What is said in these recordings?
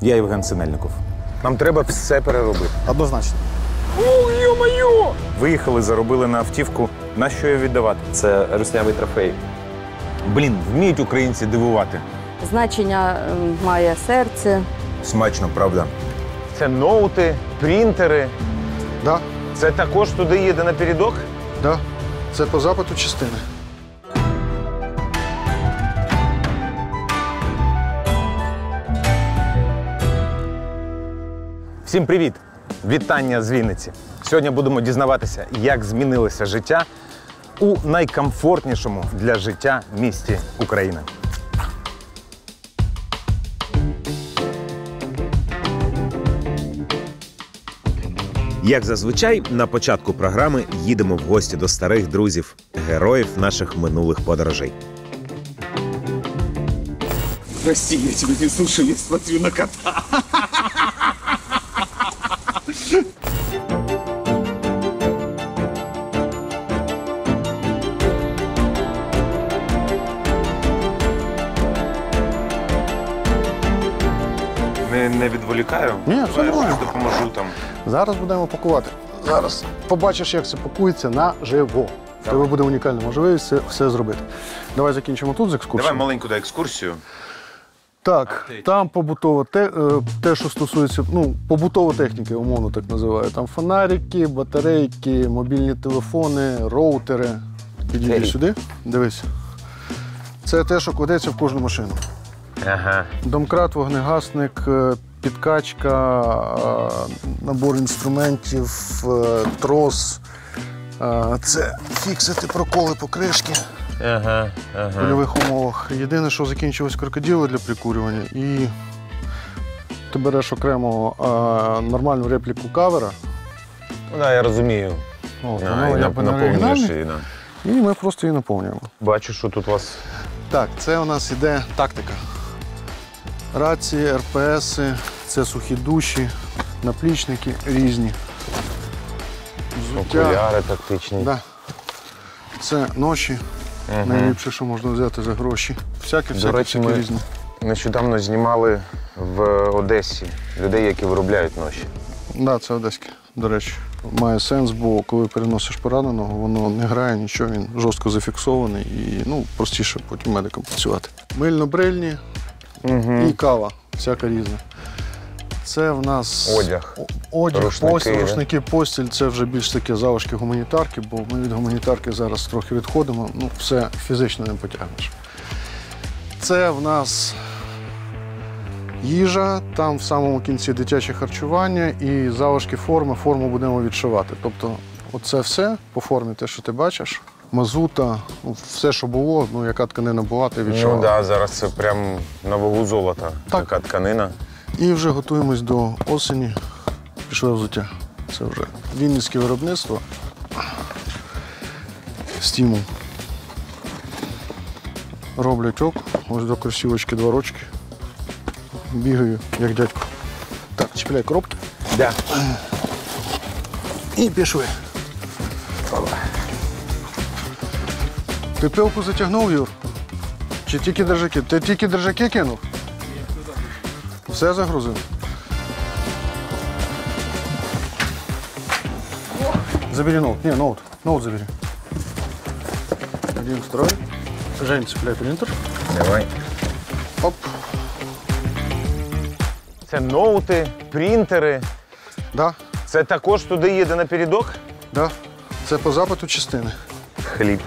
Я Євген Синельников. Нам треба все переробити. Однозначно. О, йо-моє! Виїхали, заробили на автівку. На що її віддавати? Це руснявий трофей. Блін, вміють українці дивувати. Значення має серце. Смачно, правда? Це ноути, принтери. Да, Це також туди їде напередок? да. Це по запиту частини. Всім привіт! Вітання з Вінниці. Сьогодні будемо дізнаватися, як змінилося життя у найкомфортнішому для життя місті України. Як зазвичай, на початку програми їдемо в гості до старих друзів, героїв наших минулих подорожей. Прости, я тебя не слушаю, я смотрю на кота. Не відволікаю? Ні, все нормально. Допоможу там. Зараз будемо пакувати. Зараз побачиш, як це пакується наживо. В тебе буде унікальна можливість все зробити. Давай закінчимо тут з екскурсією. Давай маленьку екскурсію. Так, там побутова те, що стосується, побутова техніка, умовно так називаю. Там фонарики, батарейки, мобільні телефони, роутери. Підійди сюди, дивись. Це те, що кладеться в кожну машину. Ага. Домкрат, вогнегасник, підкачка, набор інструментів, трос. Це фіксити проколи покришки в польових умовах. Єдине, що закінчилось крокодили для прикурювання, і ти береш окремо нормальну репліку кавера. Ну, да, я розумію. Наповнюєш її. І ми просто її наповнюємо. Бачу, що тут у вас. Так, це у нас іде тактика. Рації, РПСи, це сухі душі, наплічники різні. Окуляри тактичні. Да. Це ноші. Найліпше, що можна взяти за гроші. Всякі ми різні. нещодавно знімали в Одесі людей, які виробляють ноші. Так, да, це одеське, до речі. Має сенс, бо коли переносиш пораненого, воно не грає нічого, він жорстко зафіксований і простіше потім медикам працювати. Мильно-брильні і кава, всяка різна. Це в нас одяг, рушники, постіль. Це вже більш таке залишки гуманітарки, бо ми від гуманітарки зараз трохи відходимо. Все фізично не потягнеш. Це в нас їжа, там в самому кінці дитяче харчування і залишки форми. Форму будемо відшивати. Тобто оце все по формі, те, що ти бачиш, мазута, все, що було, яка тканина була, ти відшивав. Ну так, зараз це прям на вагу золота, така тканина. І вже готуємось до осені. Пішло взуття. Це вже вінницьке виробництво. Стіму. Роблять ок. Ось до кросівочки 2 рочки. Бігаю, як дядько. Так, чіпляй коробки. Да. І пішли. Ти пилку затягнув, Юр? Чи тільки держаки? Ти тільки держаки кинув? Все загрузив? Забери ноут. Не, ноут. Ноут забери. 1, 2. Жень, цепляй принтер. Давай. Оп. Це ноути, принтери. Да, Це також туди їде напередок? да. Це по запиту частини. Хліб.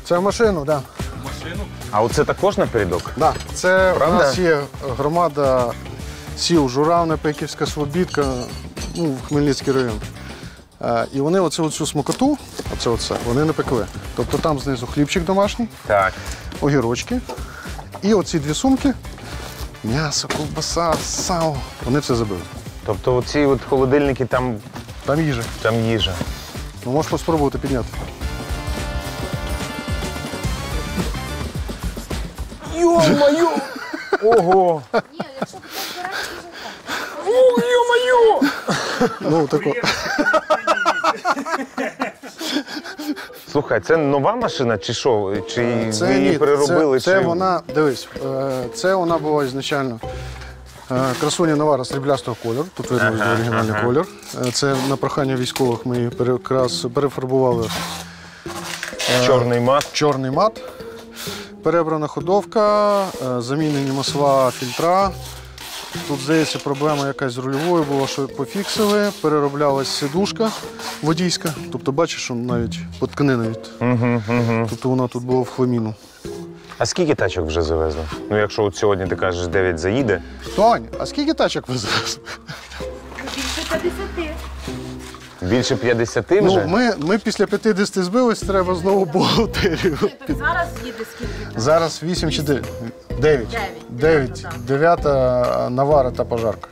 Це в машину, так. Да. А оце також напередок? Да. Це Правда? у нас є громада сіл Журавне, Пеківська, Слобідка, Хмельницький район. І вони оцю смакоту, вони не пекли. Тобто там знизу хлібчик домашній, Так. огірочки. І оці 2 сумки, м'ясо, ковбаса, сало, вони все забили. Тобто оці холодильники, там Там їжа. Можеш спробувати підняти. Йо-моє! Ого! Ні, якщо ти збираєш, Йо-моє! Тако. Слухай, це нова машина чи що? Чи ви її ні, переробили? Це чи... вона, дивись, це вона була ізначально красуня Навара сріблястого кольору. Тут видно оригінальний колір. Це на прохання військових ми її якраз перефарбували Чорний мат. чорний мат. Перебрана ходовка, замінені масла, фільтра. Тут, здається, проблема якась з рульовою була, що пофіксили. Перероблялась сидушка водійська. Тобто, бачиш, що навіть поткнена від. Тобто вона тут була в хламіну. А скільки тачок вже завезли? Ну, якщо от сьогодні ти кажеш, 9 заїде. Тонь, а скільки тачок ви зараз? Більше 50 вже? Ну, ми після 50 збились, треба знову бухгалтерію. Зараз їде скільки? Зараз 8 чи 9? 9. 9 Навара та пожарка.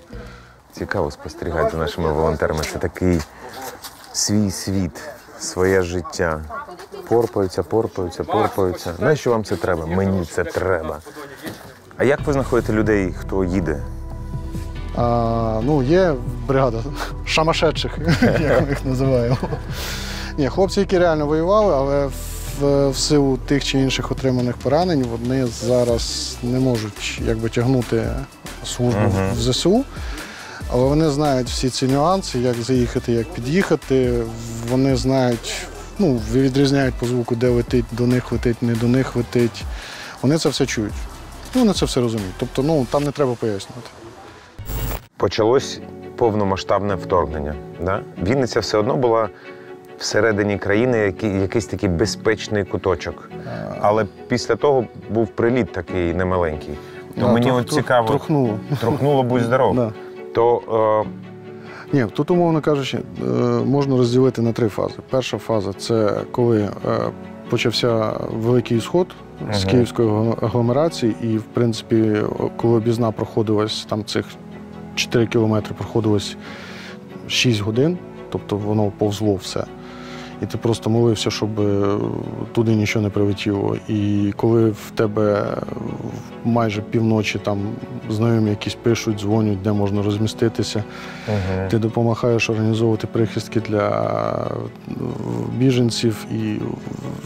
Цікаво спостерігати за нашими волонтерами. Це такий свій світ, своє життя. Порпаються. Нащо вам це треба? Мені це треба. А як ви знаходите людей, хто їде? Ну, є бригада шамашедших, як ми їх називаємо. Ні, хлопці, які реально воювали, але в силу тих чи інших отриманих поранень вони зараз не можуть тягнути службу в ЗСУ. Але вони знають всі ці нюанси, як заїхати, як під'їхати. Вони знають, відрізняють по звуку, де летить, до них летить, не до них летить. Вони це все чують. Вони це все розуміють. Тобто, там не треба пояснювати. Почалось повномасштабне вторгнення. Да? Вінниця все одно була всередині країни якийсь такий безпечний куточок. Але після того був приліт такий немаленький. То мені от цікаво. Трухнуло. Трухнуло, будь здоров. Да. То, Ні, тут, умовно кажучи, можна розділити на 3 фази. Перша фаза – це коли почався великий сход з Київської агломерації, і, в принципі, коли об'їзна проходилась, там цих 4 кілометри проходилось 6 годин, тобто воно повзло все. І ти просто молився, щоб туди нічого не прилетіло. І коли в тебе майже півночі там знайомі якісь пишуть, дзвонять, де можна розміститися, ти допомагаєш організовувати прихистки для біженців і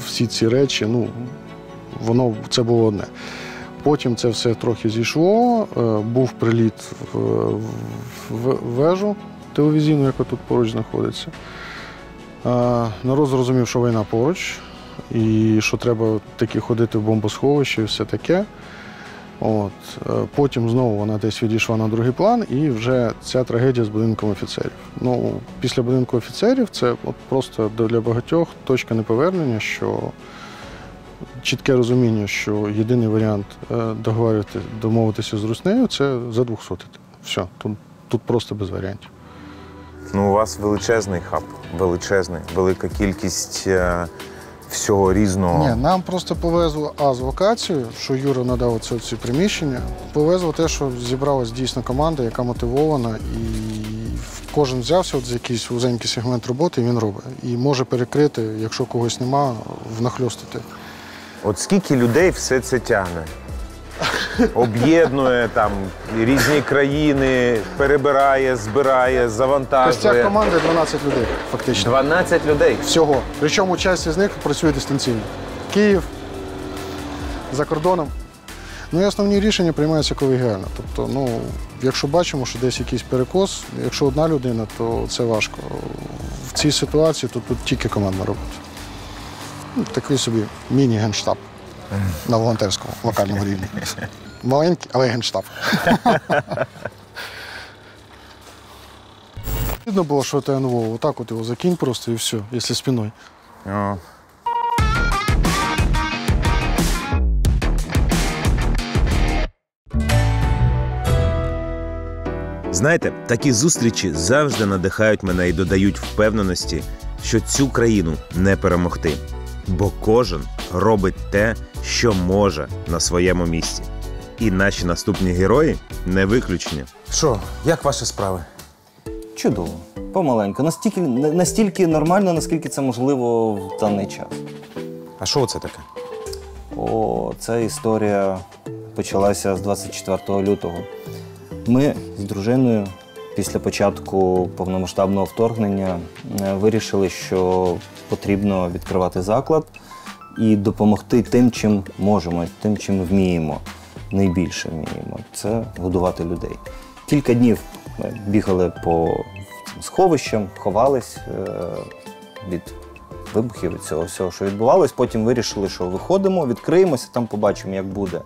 всі ці речі, це було одне. Потім це все трохи зійшло, був приліт в вежу телевізійну, яка тут поруч знаходиться. Народ зрозумів, що війна поруч, і що треба таки ходити в бомбосховище і все таке. Потім знову вона десь відійшла на другий план, і вже ця трагедія з будинком офіцерів. Після будинку офіцерів це просто для багатьох точка неповернення, що чітке розуміння, що єдиний варіант домовитися з Руснею – це задвохсотити. Все, тут просто без варіантів. у вас величезний хаб, велика кількість всього різного. Ні, нам просто повезло з локацією, що Юра надав ці приміщення. Повезло те, що зібралась дійсно команда, яка мотивована, і кожен взявся за якийсь вузенький сегмент роботи, і він робить. І може перекрити, якщо когось нема, внахльостити. От скільки людей все це тягне? Об'єднує там різні країни, перебирає, збирає, завантажує. Костяк команди 12 людей, фактично. 12 людей? Всього. Причому частина з них працює дистанційно. Київ, за кордоном. І основні рішення приймаються колегіально. Тобто, якщо бачимо, що десь якийсь перекос, якщо одна людина, то це важко. В цій ситуації то тут тільки командна робота. Такий собі міні-генштаб на волонтерському, локальному рівні. Маленький, але генштаб. Видно було, що це нового. Отак от його закинь просто і все, якщо спиною. Знаєте, такі зустрічі завжди надихають мене і додають впевненості, що цю країну не перемогти. Бо кожен робить те, що може на своєму місці. І наші наступні герої – не виключення. Що, як ваші справи? Чудово. Помаленьку. Настільки нормально, наскільки це можливо в даний час. А що це таке? Ця історія почалася з 24 лютого. Ми з дружиною після початку повномасштабного вторгнення вирішили, що потрібно відкривати заклад і допомогти тим, чим можемо, тим, чим ми вміємо, найбільше вміємо. Це годувати людей. Кілька днів ми бігали по сховищам, ховались від вибухів, від цього всього, що відбувалось. Потім вирішили, що виходимо, відкриємося, там побачимо, як буде.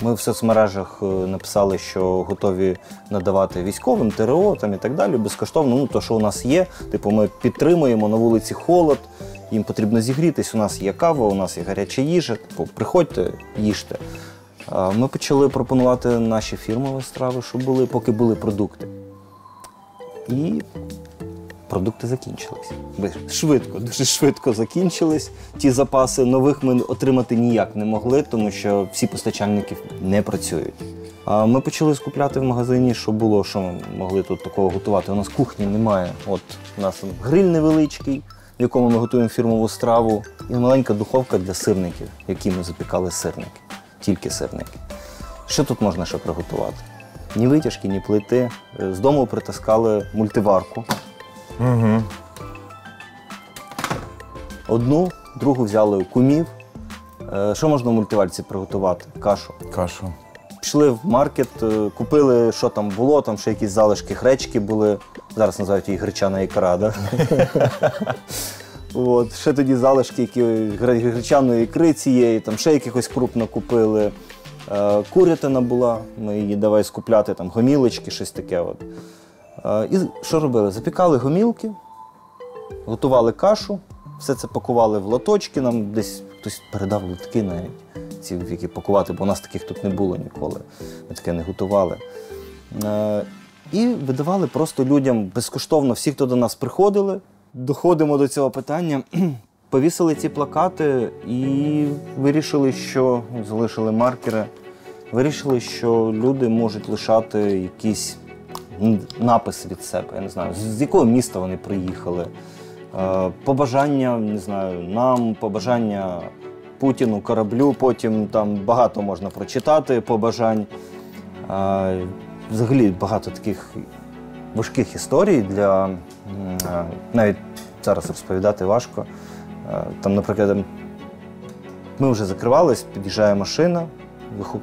Ми в соцмережах написали, що готові надавати військовим, ТРО там, і так далі, безкоштовно. Ну, то, що у нас є, типу, ми підтримуємо, на вулиці холод, їм потрібно зігрітись, у нас є кава, у нас є гаряча їжа, типу, приходьте, їжте. Ми почали пропонувати наші фірмові страви, щоб були, поки були продукти. І продукти закінчились. Швидко, дуже швидко закінчились. Ті запаси нових ми отримати ніяк не могли, тому що всі постачальники не працюють. Ми почали скупляти в магазині, що було, що ми могли тут такого готувати. У нас кухні немає. От у нас гриль невеличкий, в якому ми готуємо фірмову страву, і маленька духовка для сирників, в якій ми запікали сирники. Тільки сирники. Що тут можна ще приготувати? Ні витяжки, ні плити. З дому притаскали мультиварку. Угу. Одну, другу взяли у кумів. Що можна в мультиварці приготувати? Кашу. Кашу. Пішли в маркет, купили, що там було, там ще якісь залишки гречки були. Зараз називають її гречана ікра, да? От, ще тоді залишки гречаної ікри цієї, там ще якихось круп накупили. Курятина була, ми її давай скупляти, там гомілочки, щось таке. От. І що робили? Запікали гомілки, готували кашу, все це пакували в лоточки, нам десь хтось передав лотки навіть, ці, в які пакувати, бо у нас таких тут не було ніколи, ми таке не готували. І видавали просто людям безкоштовно, всі, хто до нас приходили. Доходимо до цього питання, повісили ці плакати і вирішили, що залишили маркери, вирішили, що люди можуть лишати якісь напис від себе, я не знаю, з якого міста вони приїхали, побажання, не знаю, нам, побажання Путіну, кораблю, потім там багато можна прочитати побажань. Взагалі багато таких важких історій для, навіть зараз розповідати важко. Там, наприклад, ми вже закривались, під'їжджає машина, в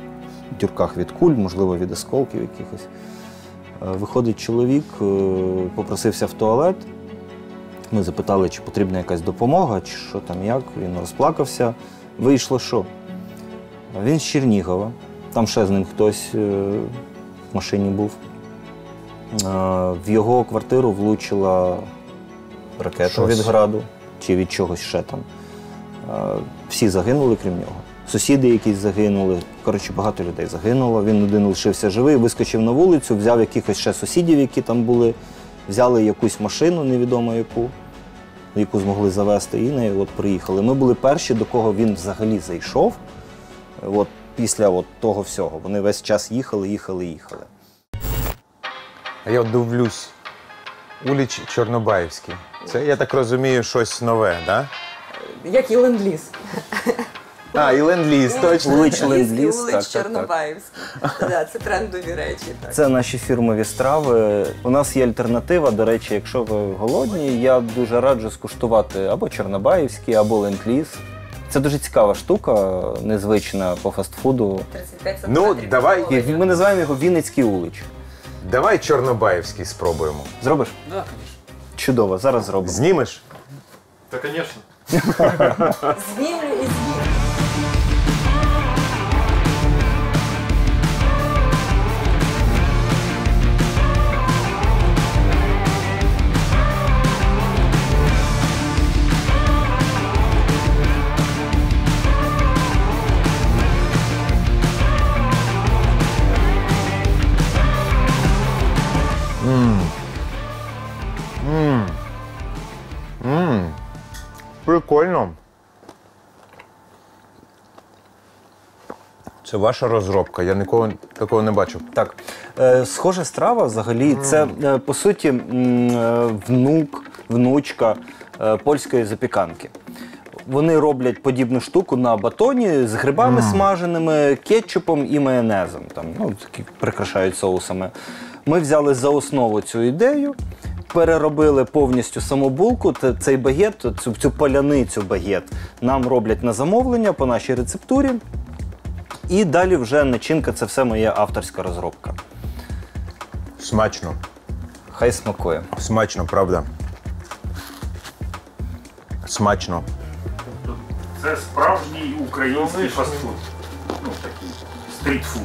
дюрках від куль, можливо, від осколків якихось. Виходить чоловік, попросився в туалет. Ми запитали, чи потрібна якась допомога, чи що там, як. Він розплакався. Вийшло що? Він з Чернігова, там ще з ним хтось в машині був. В його квартиру влучила ракета від граду, чи від чогось ще там. Всі загинули, крім нього. Сусіди якісь загинули, коротше, багато людей загинуло. Він один лишився живий, вискочив на вулицю, взяв якихось ще сусідів, які там були, взяли якусь машину, невідомо яку змогли завести, і нею от приїхали. Ми були перші, до кого він взагалі зайшов, от після от того всього. Вони весь час їхали. А я от дивлюсь, Уліч Чорнобаївський. Це, я так розумію, щось нове, так? Да? Як і ленд-ліз. А, і ленд-ліз, точно. Улич ленд-ліз, Улич Чорнобаївський. Це трендові речі. Так. Це наші фірмові страви. У нас є альтернатива. До речі, якщо ви голодні, я дуже раджу скуштувати або Чорнобаївський, або ленд-ліз. Це дуже цікава штука, незвична по фастфуду. 35 Ну, давай. Ми називаємо його Вінницький улич. Давай Чорнобаївський спробуємо. Зробиш? Так, да, звісно. Чудово, зараз зробимо. Знімеш? Та, звісно. Знімлю і з'їм. Прикольно. Це ваша розробка, я нікого такого не бачив. Так. Схожа страва взагалі, це, по суті, внучка польської запіканки. Вони роблять подібну штуку на батоні з грибами смаженими, кетчупом і майонезом. Там, такі прикрашають соусами. Ми взяли за основу цю ідею переробили повністю саму булку, цей багет, цю паляницю багет нам роблять на замовлення по нашій рецептурі. І далі вже начинка – це все моя авторська розробка. Смачно. Хай смакує. Смачно, правда. Смачно. Це справжній український фастфуд. Ну, такий стрітфуд.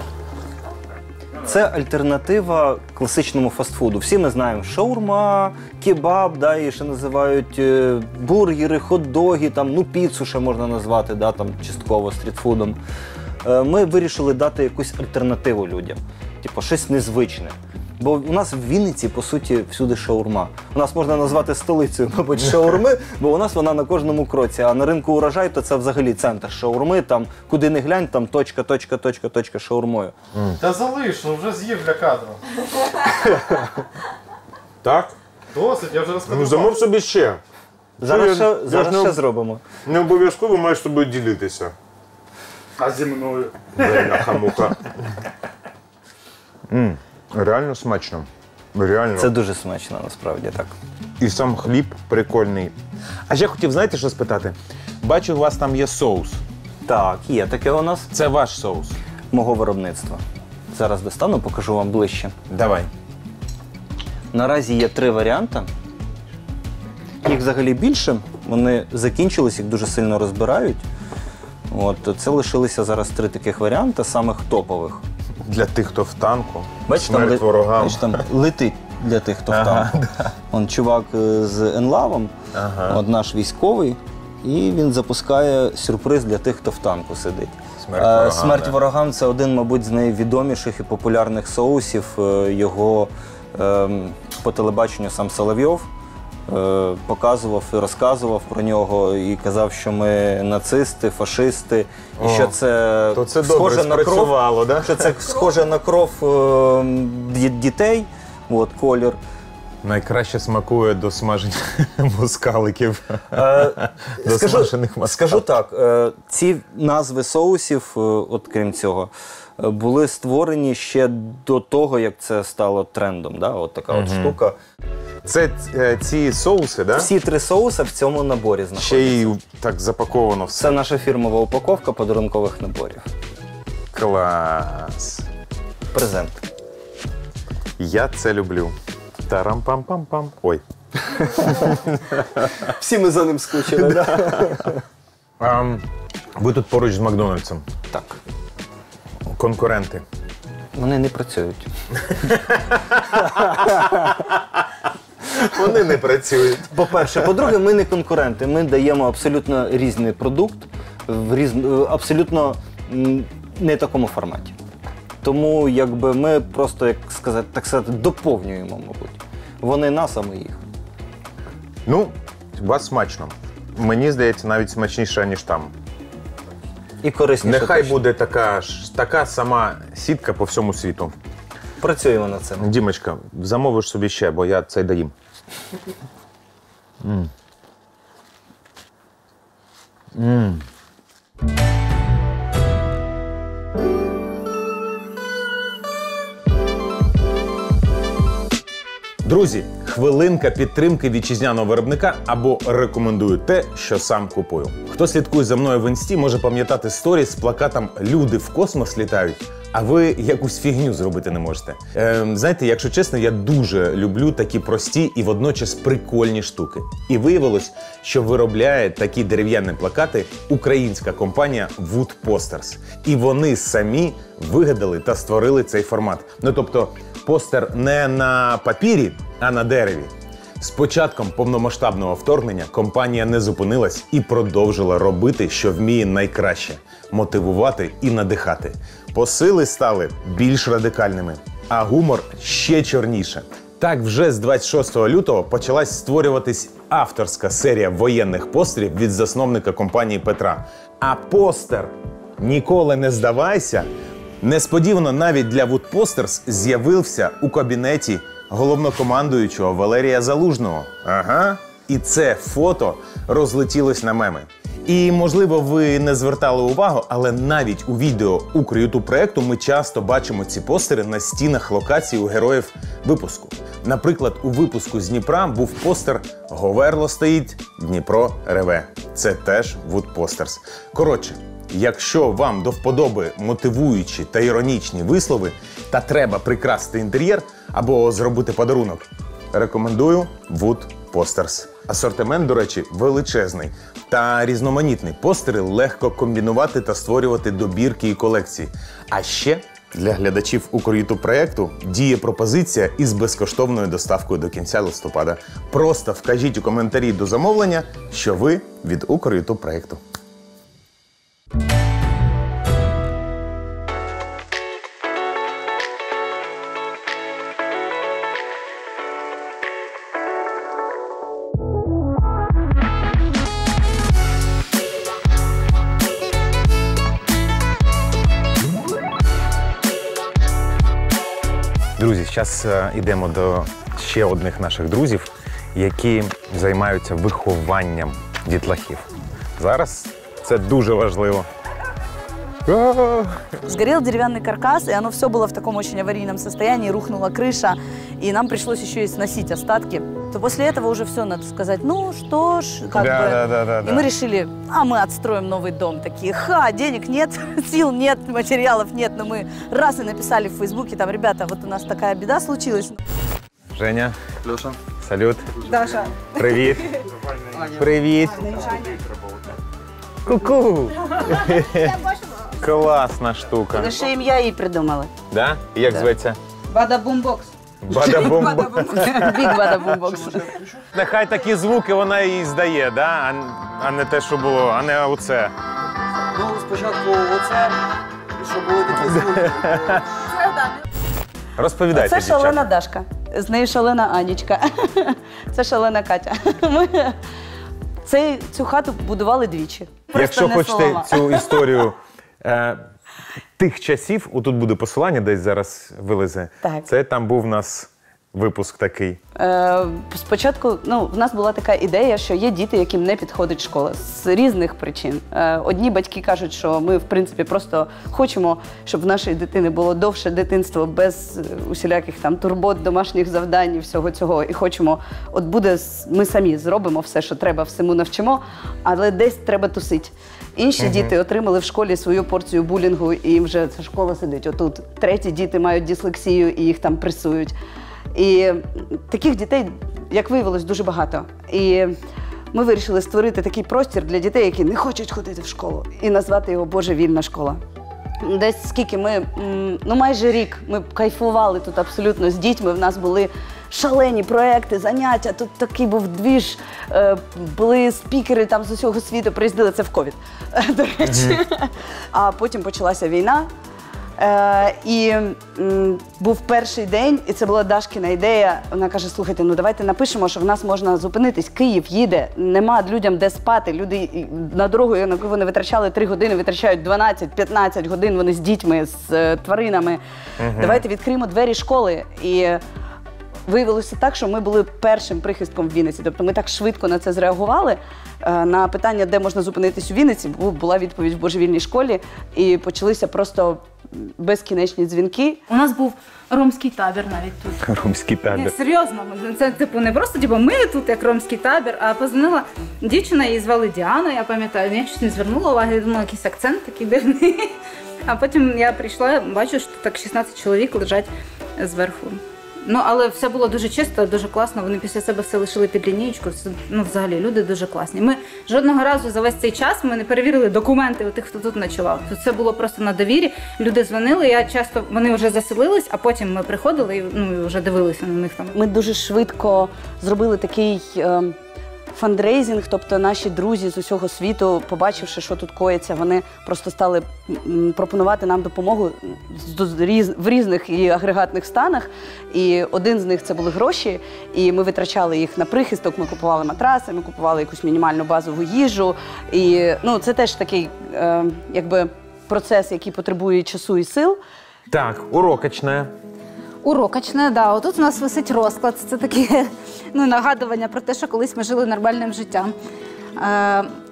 Це альтернатива класичному фастфуду. Всі ми знаємо шаурма, кебаб, да, і ще називають бургери, хот-доги, там, ну, піцу ще можна назвати, да, там, частково стрітфудом. Ми вирішили дати якусь альтернативу людям, типу щось незвичне. Бо у нас в Вінниці, по суті, всюди шаурма. У нас можна назвати столицею, мабуть, шаурми, бо у нас вона на кожному кроці. А на ринку урожай, то це взагалі центр шаурми, там, куди не глянь, там точка шаурмою. Та залиш, вже з'їв для кадру. Так? Досить, я вже розказав. Ну, замов собі ще. Зараз я ще зробимо. Не обов'язково маєш з тобою ділитися. А зі мною? Бляха-муха. Реально смачно. Реально. Це дуже смачно, насправді, так. І сам хліб прикольний. А ще хотів, знаєте, що спитати? Бачу, у вас там є соус. Так, є таке у нас. Це ваш соус. Мого виробництва. Зараз достану, покажу вам ближче. Давай. Наразі є 3 варіанти. Їх взагалі більше, вони закінчились, їх дуже сильно розбирають. От, це лишилися зараз 3 таких варіанти, самих топових. Для тих, хто в танку. Бачиш, Смерть ворогам. бачиш, там летить для тих, хто в танку. Он чувак з енлавом, от наш військовий, і він запускає сюрприз для тих, хто в танку сидить. Смерть ворогам – це один, мабуть, з найвідоміших і популярних соусів. Його по телебаченню сам Соловйов показував і розказував про нього, і казав, що ми нацисти, фашисти, і що це, то це схоже добре на спрацювало, кров, да? що це схоже на кров дітей, от, колір. Найкраще смакує до смаження москаликів. До смажених москаликів. Скажу так, ці назви соусів, от крім цього, були створені ще до того, як це стало трендом. Да? От така от штука. Це ці соуси, да? Всі 3 соуси в цьому наборі знаходяться. Ще й так запаковано все. Це наша фірмова упаковка подарункових наборів. Клас. Презент. Я це люблю. Тарам-пам-пам-пам. Ой. Всі ми за ним скучили, да? Ви тут поруч з Макдональдсом. Так. Конкуренти. Вони не працюють. Вони не працюють. По-перше. По-друге, ми не конкуренти. Ми даємо абсолютно різний продукт в абсолютно не такому форматі. Тому якби ми просто, як сказати, так сказати, доповнюємо, мабуть. Вони нас, а ми їх. Ну, у вас смачно. Мені здається, навіть смачніше, ніж там. І корисніше. Нехай точно. буде така сама сітка по всьому світу. Працюємо над цим. Дімочка, замовиш собі ще, бо я це доїм. Друзі, хвилинка підтримки вітчизняного виробника або рекомендую те, що сам купую. Хто слідкує за мною в інсті, може пам'ятати сторіс з плакатом «Люди в космос літають», а ви якусь фігню зробити не можете. Знаєте, якщо чесно, я дуже люблю такі прості і водночас прикольні штуки. І виявилось, що виробляє такі дерев'яні плакати українська компанія Wood Posters. І вони самі вигадали та створили цей формат. Ну, тобто, постер не на папірі, а на дереві. З початком повномасштабного вторгнення компанія не зупинилась і продовжила робити, що вміє найкраще – мотивувати і надихати. Посили стали більш радикальними, а гумор ще чорніше. Так вже з 26 лютого почалась створюватись авторська серія воєнних постерів від засновника компанії Петра. А постер «Ніколи не здавайся» несподівано навіть для Wood Posters з'явився у кабінеті головнокомандуючого Валерія Залужного. Ага. І це фото розлетілось на меми. І, можливо, ви не звертали увагу, але навіть у відео «Укр-Ютуб» проєкту ми часто бачимо ці постери на стінах локацій у героїв випуску. Наприклад, у випуску з Дніпра був постер «Говерло стоїть, Дніпро реве». Це теж Wood Posters. Коротше, якщо вам до вподоби мотивуючі та іронічні вислови та треба прикрасити інтер'єр або зробити подарунок, рекомендую Wood Posters. Асортимент, до речі, величезний та різноманітний. Постери легко комбінувати та створювати добірки і колекції. А ще для глядачів Укр-Ютуб проєкту діє пропозиція із безкоштовною доставкою до кінця листопада. Просто вкажіть у коментарі до замовлення, що ви від Укр-Ютуб проєкту. Друзі, зараз йдемо до ще одних наших друзів, які займаються вихованням дітлахів. Зараз це дуже важливо. Сгорел деревянный каркас, и оно все было в таком очень аварийном состоянии, рухнула крыша, и нам пришлось еще и сносить остатки. То после этого уже все, надо сказать, ну что ж, как бы. И мы решили, а мы отстроим новый дом. Такие, денег нет, сил нет, материалов нет, но мы раз и написали в Фейсбуке, там, ребята, вот у нас такая беда случилась. Женя. Леша. Салют. Даша. Привіт. Привіт. Ку-ку. Класна штука. Лише ім'я їй придумали. Да? Як зветься? Бада-бум-бокс. Бада-бум-бум. Біг бада-бум-бокс. Нехай такі звуки вона і здає, да? А не те, що було, а не оце. Ну, спочатку оце, щоб були такі звуки. Розповідайте, Це дівчата. шалена Дашка, з нею шалена Анічка, це шалена Катя. Ми цю хату будували двічі. Якщо хочете цю історію тих часів, отут буде посилання, десь зараз вилезе. Так. Це там був у нас випуск такий. Спочатку в нас була така ідея, що є діти, яким не підходить школа з різних причин. Одні батьки кажуть, що ми, в принципі, просто хочемо, щоб в нашої дитини було довше дитинство без усіляких там турбот, домашніх завдань і всього цього. І хочемо, от буде, ми самі зробимо все, що треба, всьому навчимо, але десь треба тусити. Інші діти отримали в школі свою порцію булінгу, і їм вже ця школа сидить отут. Треті діти мають дислексію, і їх там пресують. І таких дітей, як виявилось, дуже багато. І ми вирішили створити такий простір для дітей, які не хочуть ходити в школу, і назвати його «Божевільна школа». Десь скільки ми, майже рік ми кайфували тут абсолютно з дітьми, в нас були шалені проекти, заняття, тут такий був двіж, були спікери там з усього світу, приїздили, це в ковід, до речі. А потім почалася війна. І був перший день, і це була Дашкіна ідея. Вона каже, слухайте, давайте напишемо, що в нас можна зупинитись. Київ їде, нема людям де спати. Люди на дорогу, на яку вони витрачали 3 години, витрачають 12-15 годин, вони з дітьми, з тваринами. Давайте відкриємо двері школи. І виявилося так, що ми були першим прихистком в Вінниці. Тобто ми так швидко на це зреагували. На питання, де можна зупинитись у Вінниці, була відповідь в Божевільній школі. І почалися просто безкінечні дзвінки. У нас був ромський табір навіть тут. Ромський табір. Ні, серйозно, це не просто ми тут як ромський табір, а позвонила дівчина, її звали Діана, я пам'ятаю, я щось не звернула уваги, я думала, якийсь акцент такий дивний. А потім я прийшла, бачу, що так 16 чоловік лежать зверху. Але все було дуже чисто, дуже класно. Вони після себе все лишили під лінієчку. Взагалі, люди дуже класні. Ми жодного разу за весь цей час ми не перевірили документи у тих, хто тут ночував. Тут все було просто на довірі. Люди дзвонили, вони вже заселились, а потім ми приходили і вже дивилися на них там. Ми дуже швидко зробили такий фандрейзинг, тобто наші друзі з усього світу, побачивши, що тут коїться, вони просто стали пропонувати нам допомогу в різних і агрегатних станах. І один з них – це були гроші, і ми витрачали їх на прихисток, ми купували матраси, ми купували якусь мінімальну базову їжу. І це теж такий процес, який потребує часу і сил. Так, урокочне. Урокочне, да. Отут у нас висить розклад. Це таке нагадування про те, що колись ми жили нормальним життям.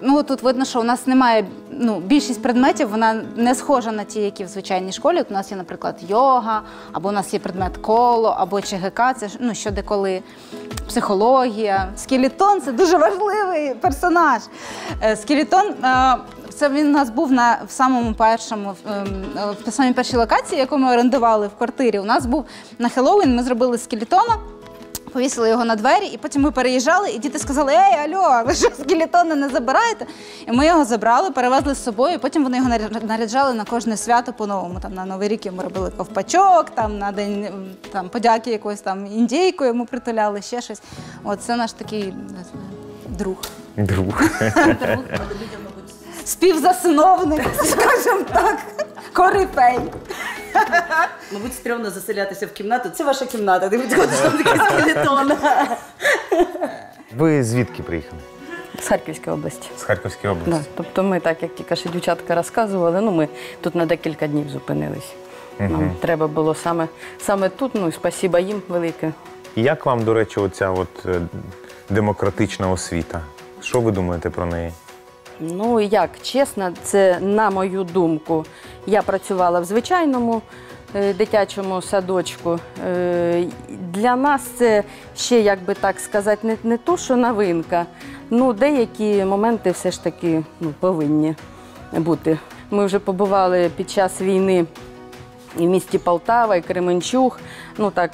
Ну, тут видно, що у нас немає, більшість предметів, вона не схожа на ті, які в звичайній школі. От у нас є, наприклад, йога, або у нас є предмет коло, або ЧГК, це що де-коли, психологія. Скелетон – це дуже важливий персонаж. Скелетон це він у нас був в самій першій локації, яку ми орендували в квартирі. У нас був на Хеллоуін, ми зробили скелетона, повісили його на двері, і потім ми переїжджали, і діти сказали: «Ей, алло, ви що, скелетони не забираєте?» І ми його забрали, перевезли з собою, і потім вони його наряджали на кожне свято по-новому. Там на Новий рік йому робили ковпачок, там на день подяки якоюсь там індійку йому притуляли, ще щось. От це наш такий друг. Друг. Співзасновник, скажімо так, корифей. Мабуть, стрьомно заселятися в кімнату. Це ваша кімната, дивіться, що там такий скелетон. Ви звідки приїхали? З Харківської області. З Харківської області. Да. Тобто ми, так як тільки що дівчатка розказували, ми тут на декілька днів зупинились. Нам треба було саме тут, і спасіба їм велике. Як вам, до речі, оця демократична освіта? Що ви думаєте про неї? Ну, як чесно, це, на мою думку, я працювала в звичайному дитячому садочку. Для нас це ще, як би так сказати, не то, що новинка. Деякі моменти все ж таки повинні бути. Ми вже побували під час війни і в місті Полтава, і Кременчуг.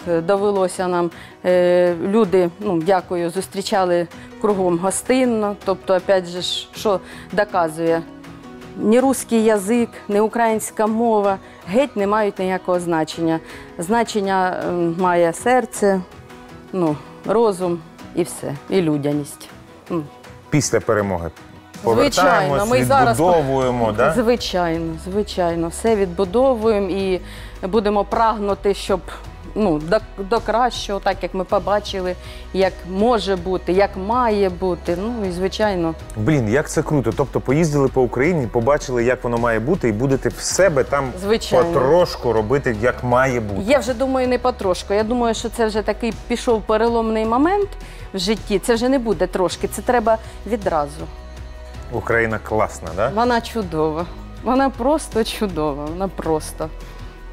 Довелося нам. Люди, дякую, зустрічали кругом гостинно. Тобто, опять же, що доказує? Ні русський язик, ні українська мова геть не мають ніякого значення. Значення має серце, розум і все, і людяність. Після перемоги повертаємось, відбудовуємо, так? Звичайно, все відбудовуємо і будемо прагнути, щоб до кращого, так як ми побачили, як може бути, як має бути, і звичайно. Блін, як це круто. Тобто поїздили по Україні, побачили, як воно має бути, і будете в себе там потрошку робити, як має бути. Я вже думаю, не потрошку. Я думаю, що це вже такий пішов переломний момент в житті. Це вже не буде трошки, це треба відразу. Україна класна, так? Да? Вона чудова. Вона просто чудова. Вона просто.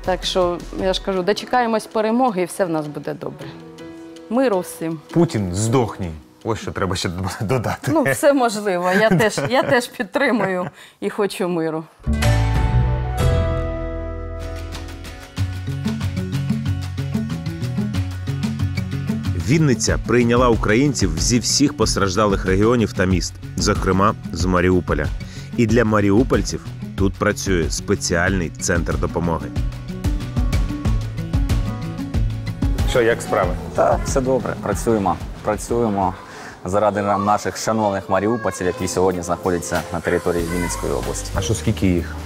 Так що, я ж кажу, дочекаємось перемоги і все в нас буде добре. Миру всім. Путін, здохні. Ось що треба ще додати. Все можливо. Я теж підтримую і хочу миру. Вінниця прийняла українців зі всіх постраждалих регіонів та міст, зокрема з Маріуполя. І для маріупольців тут працює спеціальний центр допомоги. Що, як справи? Так, все добре. Працюємо заради наших шановних маріупольців, які сьогодні знаходяться на території Вінницької області. А що, скільки їх?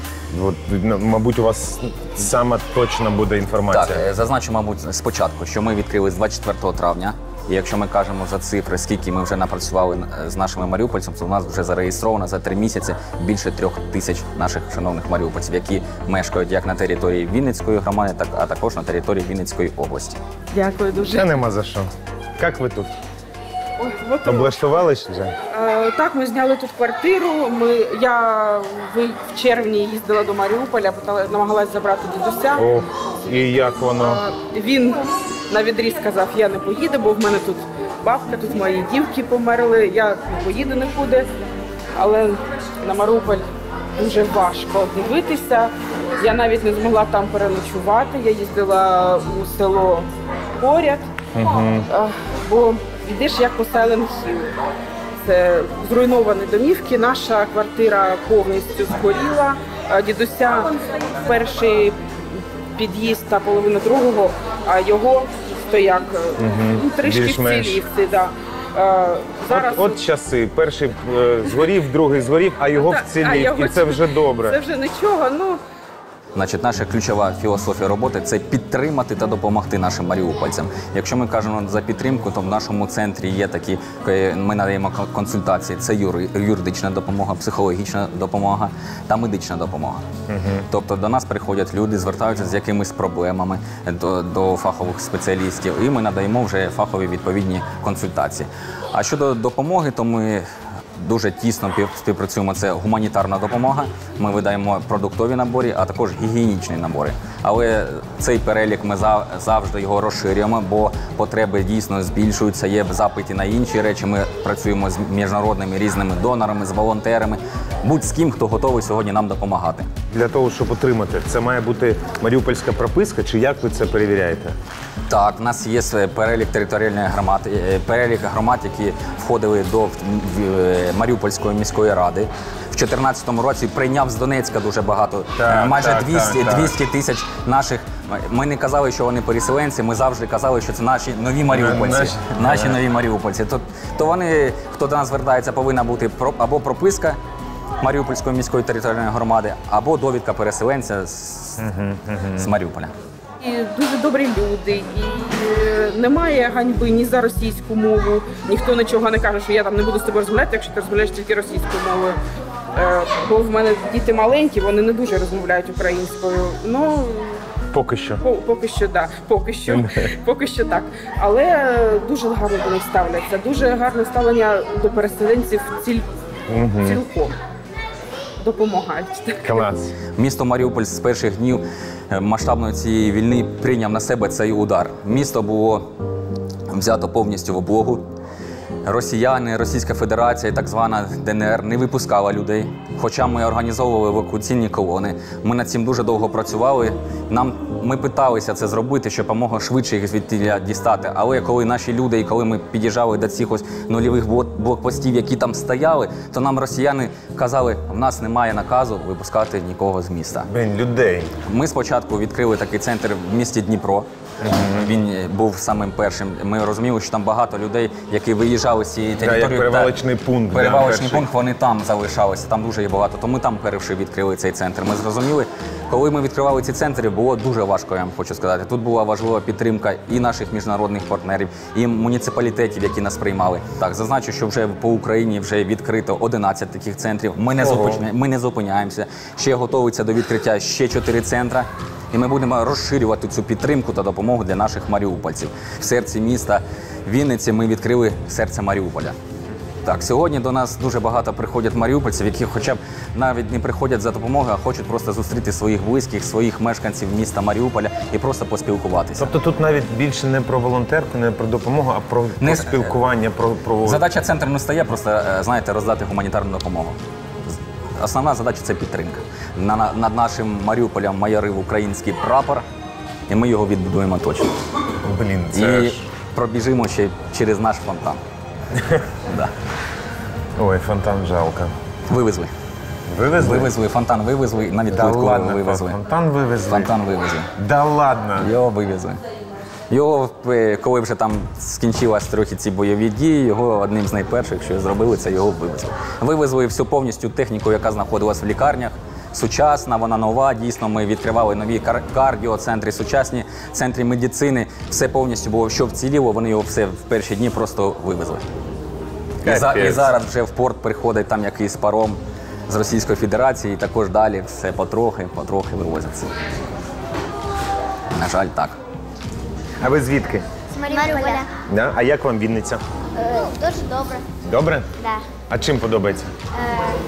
Мабуть, у вас саме точна буде інформація. Так, зазначу, мабуть, спочатку, що ми відкрили з 24 травня. І якщо ми кажемо за цифри, скільки ми вже напрацювали з нашими маріупольцями, то у нас вже зареєстровано за 3 місяці більше 3000 наших шановних маріупольців, які мешкають як на території Вінницької громади, а також на території Вінницької області. Дякую дуже. Це нема за що. Як ви тут? Облаштувались вже? Так, ми зняли тут квартиру. Я в червні їздила до Маріуполя, намагалась забрати дідуся. Ох, і як воно? Він на відріз сказав, я не поїду, бо в мене тут бабка, тут мої дівки померли, я не поїду нікуди. Але на Маріуполь дуже важко дивитися. Я навіть не змогла там переночувати. Я їздила у село поряд, бо йдеш як по Silent Hill. Це зруйновані домівки, наша квартира повністю згоріла. Дідуся перший під'їзд та половина другого, а його стояк трішки вцілівці. Да. От часи. Перший згорів, другий згорів, а його вцілів. І це вже добре. Це вже нічого. Значить, наша ключова філософія роботи – це підтримати та допомогти нашим маріупольцям. Якщо ми кажемо за підтримку, то в нашому центрі є такі, ми надаємо консультації. Це юридична допомога, психологічна допомога та медична допомога. Тобто до нас приходять люди, звертаються з якимись проблемами до фахових спеціалістів, і ми надаємо вже фахові відповідні консультації. А щодо допомоги, то ми дуже тісно співпрацюємо. Це гуманітарна допомога. Ми видаємо продуктові набори, а також гігієнічні набори. Але цей перелік ми завжди його розширюємо, бо потреби дійсно збільшуються, є запити на інші речі. Ми працюємо з міжнародними різними донорами, з волонтерами, будь-з ким, хто готовий сьогодні нам допомагати. Для того, щоб отримати, це має бути маріупольська прописка, чи як ви це перевіряєте? Так, у нас є перелік територіальних громад, перелік громад, які входили до Маріупольської міської ради. В 2014 році прийняв з Донецька дуже багато, майже 200 тисяч наших. Ми не казали, що вони переселенці, ми завжди казали, що це наші нові маріупольці. Наші нові маріупольці. То вони, хто до нас звертається, повинна бути або прописка Маріупольської міської територіальної громади, або довідка переселенця з Маріуполя. І дуже добрі люди, і немає ганьби ні за російську мову, ніхто нічого не каже, що я там не буду з тобою розмовляти, якщо ти розмовляєш тільки російською мовою. Бо в мене діти маленькі, вони не дуже розмовляють українською. Ну, поки що. Поки що, так. Поки що так. Але дуже гарно до них ставляться, дуже гарне ставлення до переселенців цілком. Допомагають. Клас. Місто Маріуполь з перших днів масштабної цієї війни прийняв на себе цей удар. Місто було взято повністю в облогу. Росіяни, Російська Федерація і так звана ДНР не випускала людей. Хоча ми організовували евакуаційні колони. Ми над цим дуже довго працювали. Ми питалися це зробити, щоб якомога швидше їх звідти дістати. Але коли наші люди і коли ми під'їжджали до цих ось нульових блокпостів, які там стояли, то нам росіяни казали, в нас немає наказу випускати нікого з міста. Людей. Ми спочатку відкрили такий центр в місті Дніпро. Він був самим першим. Ми розуміли, що там багато людей, які виїжджали з цієї території. Перевалочний пункт. Перевалочний пункт, вони там залишалися, там дуже є багато. То ми там перші відкрили цей центр. Ми зрозуміли, коли ми відкривали ці центри, було дуже важко, я вам хочу сказати. Тут була важлива підтримка і наших міжнародних партнерів, і муніципалітетів, які нас приймали. Так, зазначу, що вже по Україні вже відкрито 11 таких центрів. Ми не зупиняємося. Ще готуються до відкриття ще 4 центри. І ми будемо розширювати цю підтримку та допомогу для наших маріупольців. В серці міста Вінниці ми відкрили серце Маріуполя. Так, сьогодні до нас дуже багато приходять маріупольців, які хоча б навіть не приходять за допомогою, а хочуть просто зустріти своїх близьких, своїх мешканців міста Маріуполя і просто поспілкуватися. Тобто тут навіть більше не про волонтерку, не про допомогу, а про спілкування, про... Задача центру не стає просто, знаєте, роздати гуманітарну допомогу. Основна задача – це підтримка. Над нашим Маріуполем майорив український прапор, і ми його відбудуємо точно. Блін, це і пробіжимо ще через наш фонтан. Да. Ой, фонтан жалко. Вивезли. Вивезли? Вивезли, фонтан вивезли, навіть плитку вивезли. Фонтан вивезли? Фонтан вивезли. Да ладно? Його вивезли. Його, коли вже там скінчились трохи ці бойові дії, його одним з найперших, що зробили, це його вивезли. Вивезли всю повністю техніку, яка знаходилась в лікарнях. Сучасна, вона нова, дійсно, ми відкривали нові кардіоцентри, сучасні центри медицини. Все повністю було, що вціліло, вони його все в перші дні просто вивезли. І зараз вже в порт приходить там якийсь паром з Російської Федерації, і також далі все потрохи вивозиться. На жаль, так. А ви звідки? З Маріуполя. Да? А як вам Вінниця? Дуже добре. Добре? Да. А чим подобається?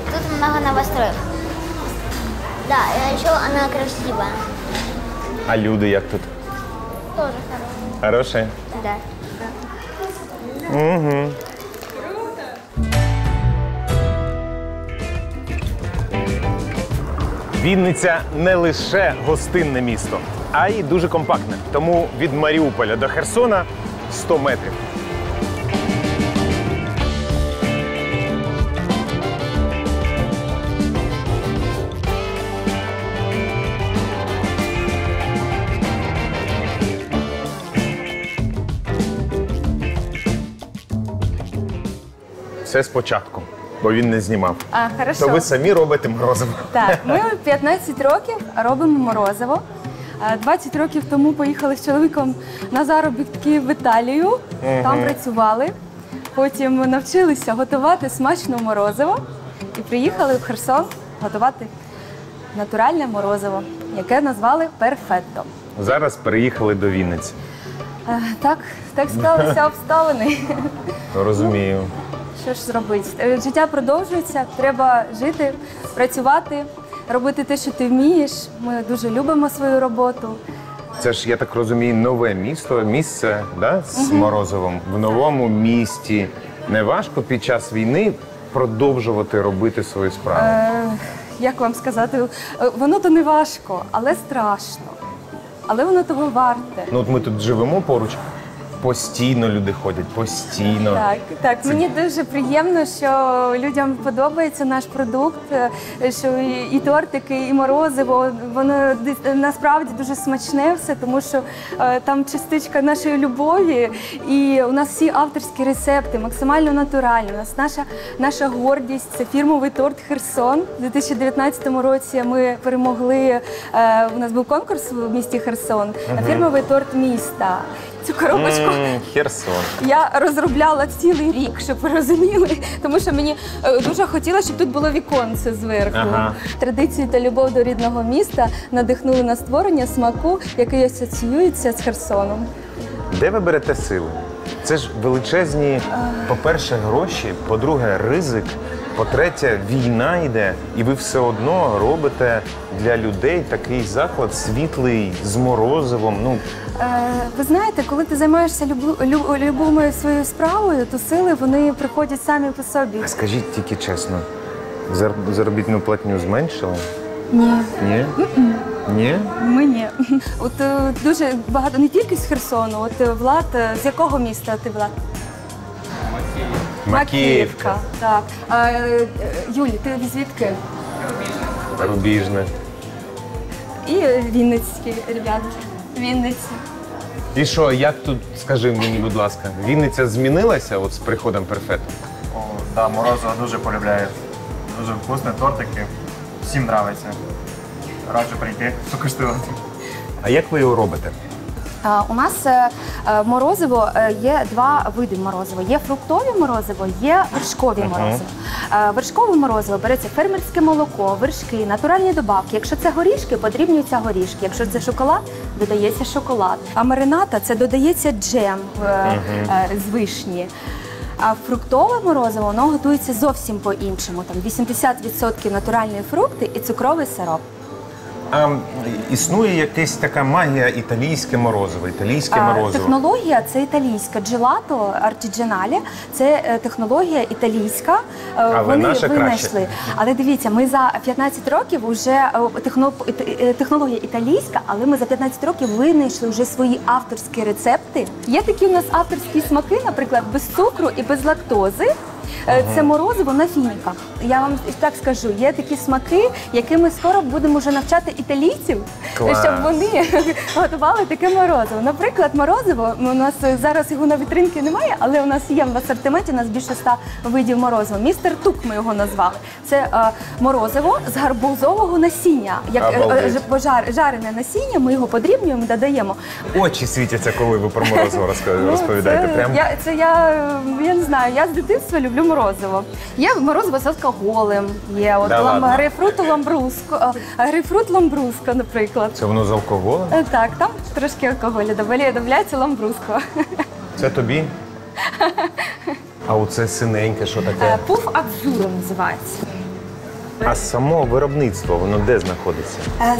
Тут много новостроек. Да, еще она красивая. А люди як тут? Тоже Хороші? хорошие. Да. Угу. Вінниця не лише гостинне місто, а й дуже компактне. Тому від Маріуполя до Херсона 100 метрів. Все спочатку, бо він не знімав. Хорошо. То ви самі робите морозиво. Так, ми 15 років робимо морозиво. 20 років тому поїхали з чоловіком на заробітки в Італію, там працювали. Потім навчилися готувати смачне морозиво і приїхали в Херсон готувати натуральне морозиво, яке назвали перфетто. Зараз переїхали до Вінниці. Так склалися обставини. Розумію. Що ж зробити? Життя продовжується, треба жити, працювати, робити те, що ти вмієш. Ми дуже любимо свою роботу. Це ж, я так розумію, нове місце, да, з Морозовом. В новому місті. Не важко під час війни продовжувати робити свою справу? Як вам сказати, воно то не важко, але страшно. Але воно того варте. Ну от ми тут живемо поруч. Постійно люди ходять, постійно. Так. Мені дуже приємно, що людям подобається наш продукт, що і тортики, і морозиво, воно насправді дуже смачне все, тому що там частичка нашої любові, і у нас всі авторські рецепти, максимально натуральні. У нас наша гордість – це фірмовий торт «Херсон». У 2019 році ми перемогли, у нас був конкурс в місті Херсон, фірмовий торт міста. Цю коробочку Херсон. Я розробляла цілий рік, щоб ви розуміли, тому що мені дуже хотілося, щоб тут було віконце зверху. Традиції та любов до рідного міста надихнули на створення смаку, який асоціюється з Херсоном. Де ви берете сили? Це ж величезні, по-перше, гроші, по-друге, ризик, по-третє, війна йде, і ви все одно робите для людей такий заклад світлий, з морозивом. Ви знаєте, коли ти займаєшся любимою своєю справою, то сили, вони приходять самі по собі. А скажіть тільки чесно, заробітну платню зменшили? Ні. Ні? Ні? Ми ні. От дуже багато, не тільки з Херсону, от Влад, з якого міста ти, Влад? Макіївка. Так. Юлі, ти звідки? Рубіжне. І вінницькі ребята. Вінниці. І що, як тут, скажи мені, будь ласка, Вінниця змінилася от з приходом перфету? Так, морозиво дуже полюбляють. Дуже вкусні тортики. Всім подобається. Раджу прийти, покуштувати. А як ви його робите? У нас морозиво є два види морозива. Є фруктові морозиво, є вершкові морозиво. Вершкове морозиво береться фермерське молоко, вершки, натуральні добавки. Якщо це горішки, подрібнюються горішки. Якщо це шоколад, додається шоколад. А марината – це додається джем з вишні. А фруктове морозиво, воно готується зовсім по-іншому. Там 80% натуральні фрукти і цукровий сироп. А існує якась така магія італійське морозиво, Технологія – це італійська. Джелато артідженале – це технологія італійська. Вони винайшли. Але дивіться, ми за 15 років вже технологія італійська, але ми за 15 років винайшли вже свої авторські рецепти. Є такі у нас авторські смаки, наприклад, без цукру і без лактози. Це морозиво на фініках. Я вам так скажу, є такі смаки, якими скоро будемо вже навчати італійців, щоб вони готували таке морозиво. Наприклад, морозиво, у нас зараз його на вітринці немає, але у нас є в асортименті, у нас більше 100 видів морозива. Містер Тук ми його назвали. Це морозиво з гарбузового насіння. Як жарене насіння, ми його подрібнюємо, додаємо. Очі світяться, коли ви про морозиво розповідаєте. Я не знаю, я з дитинства люблю морозиво. Є морозиво з алкоголем, є грейпфрут ламбруско, наприклад. Це воно з алкоголем? Так, там трошки алкоголю додається ламбруско. Це тобі? А оце синеньке, що таке? Пуф абжура називається. А само виробництво, воно де знаходиться?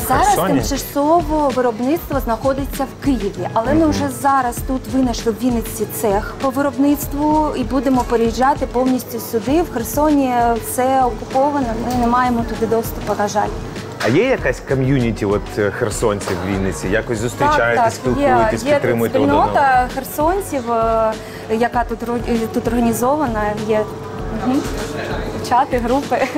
Зараз тимчасово виробництво знаходиться в Києві, але ми вже зараз тут винайшли в Вінниці цех по виробництву і будемо переїжджати повністю сюди. В Херсоні все окуповано, ми не маємо туди доступу, на жаль. А є якась ком'юніті херсонців в Вінниці? Якось зустрічаєтесь, спілкуєтесь, підтримуєте один одного? Є спільнота херсонців, яка тут організована, є чати, групи.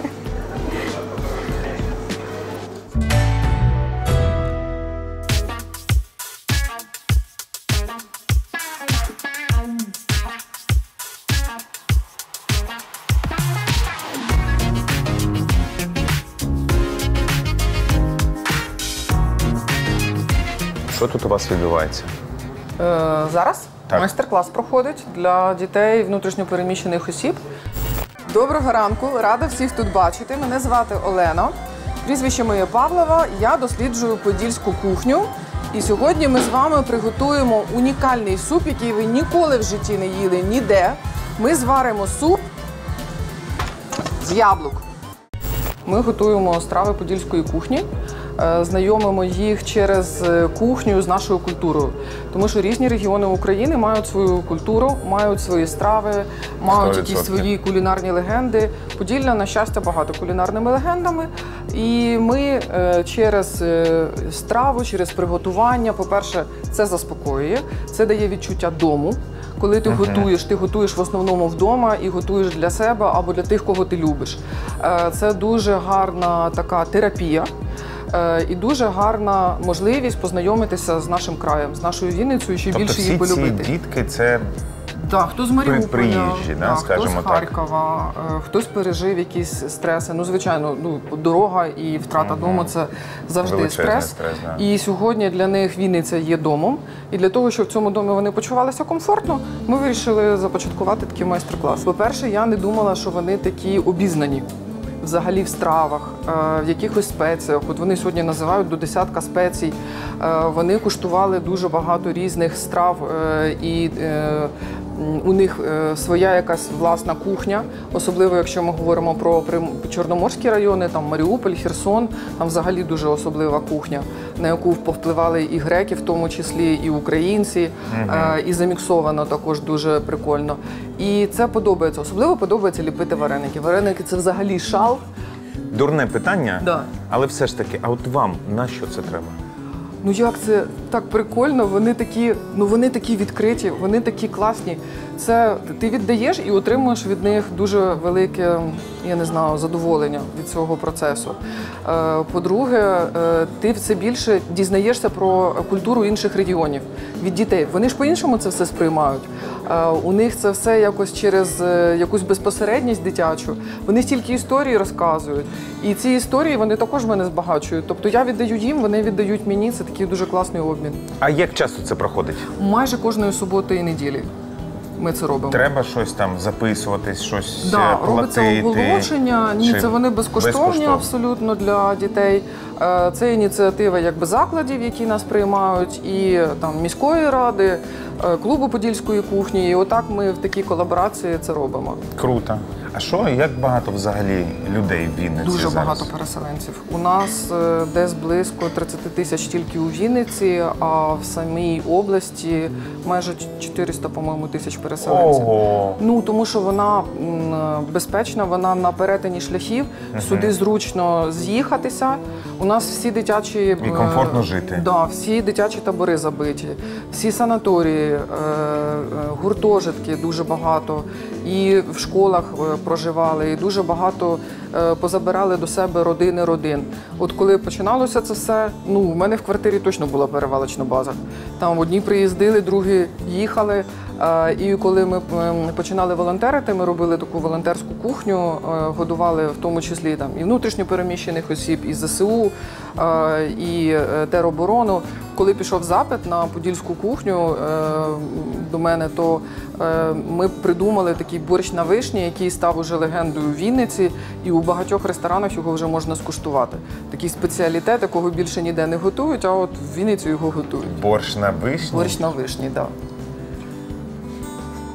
Що тут у вас відбувається? Зараз майстер-клас проходить для дітей внутрішньопереміщених осіб. Доброго ранку, рада всіх тут бачити. Мене звати Олена, прізвище моє Павлова. Я досліджую подільську кухню І сьогодні ми з вами приготуємо унікальний суп, який ви ніколи в житті не їли ніде. Ми зваримо суп з яблук. Ми готуємо страви подільської кухні, знайомимо їх через кухню з нашою культурою. Тому що різні регіони України мають свою культуру, мають свої страви, мають якісь свої кулінарні легенди. Поділля, на щастя, багато кулінарними легендами. І ми через страву, через приготування, по-перше, це заспокоює, це дає відчуття дому. Коли ти готуєш в основному вдома і готуєш для себе або для тих, кого ти любиш. Це дуже гарна така терапія і дуже гарна можливість познайомитися з нашим краєм, з нашою Вінницею, ще більше її полюбити. Тобто всі ці дітки – це так, хто з Маріуполя, приїжджі, да, хто з Харкова, хтось пережив якісь стреси. Ну, звичайно, дорога і втрата дому – це завжди стрес. Да. І сьогодні для них Вінниця є домом. І для того, щоб в цьому домі вони почувалися комфортно, ми вирішили започаткувати такий майстер-клас. По-перше, я не думала, що вони такі обізнані. Взагалі в стравах, в якихось спеціях. От вони сьогодні називають до 10 спецій. Вони куштували дуже багато різних страв і у них своя якась власна кухня, особливо якщо ми говоримо про Чорноморські райони, там Маріуполь, Херсон, там взагалі дуже особлива кухня, на яку повпливали і греки, в тому числі, і українці, і заміксовано також дуже прикольно. І це подобається. Особливо подобається ліпити вареники. Вареники – це взагалі шал. Дурне питання, да. Але все ж таки, а от вам на що це треба? Ну як це так прикольно, вони такі відкриті, вони такі класні. Це ти віддаєш і отримуєш від них дуже велике, я не знаю, задоволення від цього процесу. По-друге, ти все більше дізнаєшся про культуру інших регіонів від дітей. Вони ж по-іншому це все сприймають. У них це все якось через якусь безпосередність дитячу. Вони стільки історій розказують. І ці історії вони також мене збагачують. Тобто я віддаю їм, вони віддають мені. Це такий дуже класний обмін. А як часто це проходить? Майже кожної суботи і неділі ми це робимо. Треба щось там записуватись, щось платити? Робиться оголошення. Ні, це вони безкоштовні абсолютно для дітей. Це ініціатива якби закладів, які нас приймають, і там міської ради, клубу подільської кухні. І отак ми в такій колаборації це робимо. Круто. А що, як багато взагалі людей в Вінниці Дуже зараз? багато переселенців. У нас десь близько 30 тисяч тільки у Вінниці, а в самій області майже 400, по-моєму, тисяч переселенців. Ого! Ну, тому що вона безпечна, вона на перетині шляхів, сюди зручно з'їхатися. У нас всі дитячі... І комфортно жити. Да, всі дитячі табори забиті, всі санаторії, гуртожитки дуже багато. І в школах проживали, і дуже багато позабирали до себе родин. От коли починалося це все, ну, в мене в квартирі точно була перевалочна база. Там одні приїздили, другі їхали. І коли ми починали волонтерити, ми робили таку волонтерську кухню, годували в тому числі там і внутрішньо переміщених осіб, і ЗСУ, і тероборону. Коли пішов запит на подільську кухню до мене, то ми придумали такий борщ на вишні, який став уже легендою в Вінниці, і у багатьох ресторанах його вже можна скуштувати. Такий спеціалітет, якого більше ніде не готують, а от в Вінниці його готують. Борщ на вишні? Борщ на вишні, так.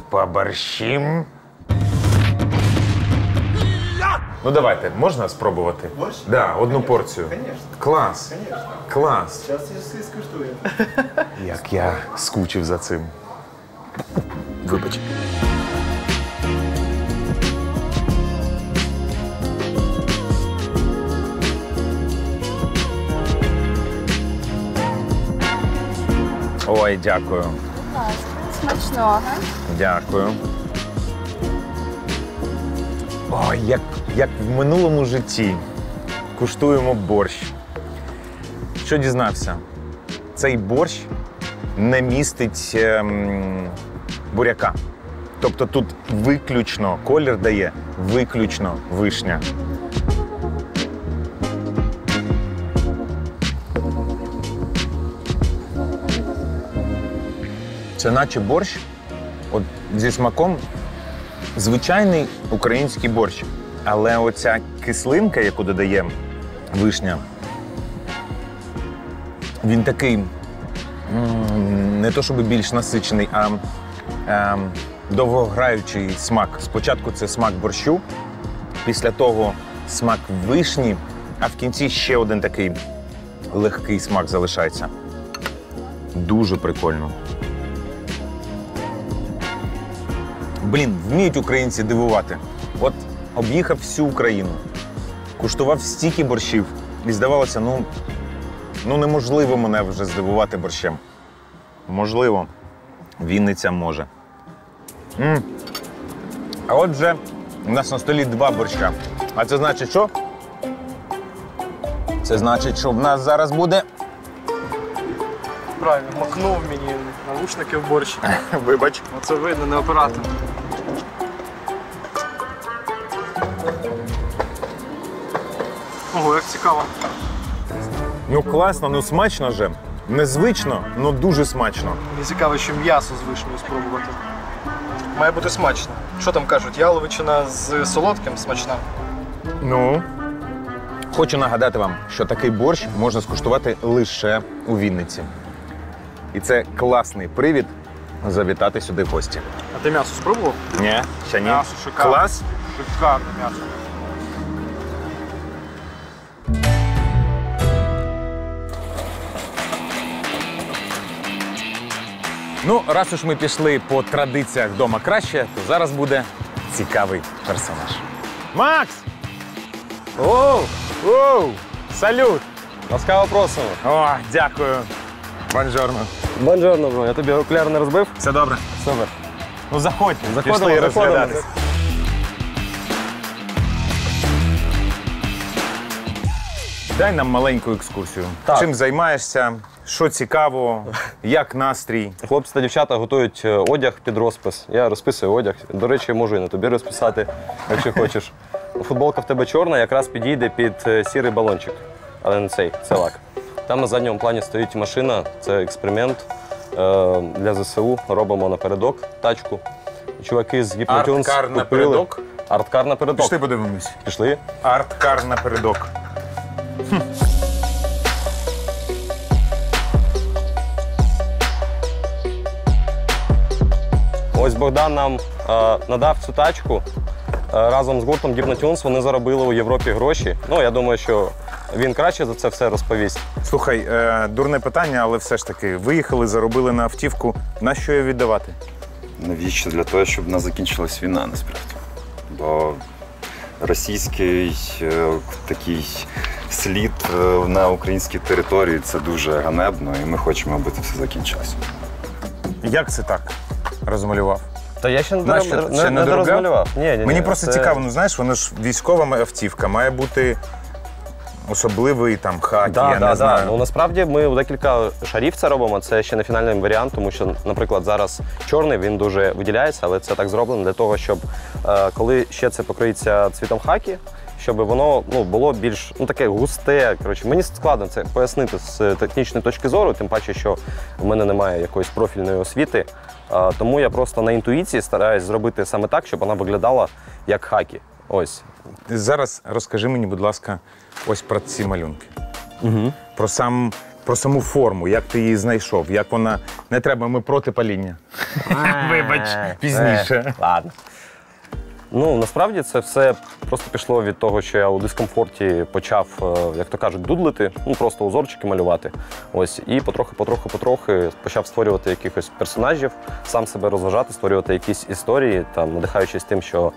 Поборщим. Ну давайте, можна спробувати? Борщ? Да, одну порцію. Конечно. Клас. Конечно. Клас. Зараз я все скуштую. Як я скучив за цим. Вибач. Ой, дякую. Смачного. Дякую. Ой, як в минулому житті. Куштуємо борщ. Що дізнався? Цей борщ не містить буряка. Тобто тут виключно, колір дає виключно вишня. Це наче борщ, от зі смаком, звичайний український борщ. Але оця кислинка, яку додає вишня, він такий не то щоб більш насичений, а довгограючий смак. Спочатку це смак борщу, після того смак вишні, а в кінці ще один такий легкий смак залишається. Дуже прикольно. Блін, вміють українці дивувати. От об'їхав всю Україну, куштував стільки борщів. І здавалося, ну неможливо мене вже здивувати борщем. Можливо, Вінниця може. А отже, у нас на столі 2 борща. А це значить що? Це значить, що в нас зараз буде... Правильно, макнув мені навушники в борщ. Вибач. Оце видно, не оператор. Ого, як цікаво. Ну класно, ну смачно же. Незвично, але дуже смачно. Мені цікаво, що м'ясо з вишнею спробувати. Має бути смачно. Що там кажуть, яловичина з солодким смачна? Ну, хочу нагадати вам, що такий борщ можна скуштувати лише у Вінниці. І це класний привід завітати сюди в гості. А ти м'ясо спробував? Ні, ще ні. М'ясо шикарне. Клас? Шикарне м'ясо. Ну, раз уж ми пішли по традиціях «Дома краще», то зараз буде цікавий персонаж. Макс! Оу! Оу! Салют! Ласкаво просимо. О, дякую. Бонжорно. Бонжорно, бро. Я тобі окуляр не розбив? Все добре. Супер. Ну, заходьте. Заходимо, пішли розглядатись. заходимо. Дай нам маленьку екскурсію. Так. Чим займаєшся? Що цікаво? Як настрій? Хлопці та дівчата готують одяг під розпис. Я розписую одяг. До речі, можу і на тобі розписати, якщо хочеш. Футболка в тебе чорна, якраз підійде під сірий балончик. Але не цей, це лак. Там на задньому плані стоїть машина, це експеримент для ЗСУ. Робимо напередок тачку. Чуваки з Гіпнотюнс Арткар напередок? Арткар напередок. Пішли подивимось. Пішли. Арткар напередок. Ось Богдан нам надав цю тачку. Разом з гуртом Гіпнотюнс вони заробили у Європі гроші. Ну, я думаю, що він краще за це все розповість. Слухай, дурне питання, але все ж таки, виїхали, заробили на автівку. На що її віддавати? Навіщо? Для того, щоб в нас закінчилась війна, насправді. Бо російський такий слід на українській території – це дуже ганебно, і ми хочемо, аби це все закінчилося. Як це так розмалював? Та я ще не розмалював. Мені просто цікаво, ну знаєш, воно ж військова автівка, має бути особливий там хакі, я не знаю. Ну, насправді ми у декілька шарів це робимо, це ще не фінальний варіант, тому що, наприклад, зараз чорний, він дуже виділяється, але це так зроблено для того, щоб коли ще це покриється цвітом хакі, щоб воно було більш таке густе. Коротше, мені складно це пояснити з технічної точки зору, тим паче, що в мене немає якоїсь профільної освіти. Тому я просто на інтуїції стараюсь зробити саме так, щоб вона виглядала як хакі. Ось. Зараз розкажи мені, будь ласка, ось про ці малюнки. Угу. Про саму форму, як ти її знайшов, як вона... Не треба, ми проти паління. Вибач, пізніше. Ладно. Ну, насправді це все просто пішло від того, що я у дискомфорті почав, як то кажуть, дудлити, просто узорчики малювати. Ось, і потрохи почав створювати якихось персонажів, сам себе розважати, створювати якісь історії, там, надихаючись тим, що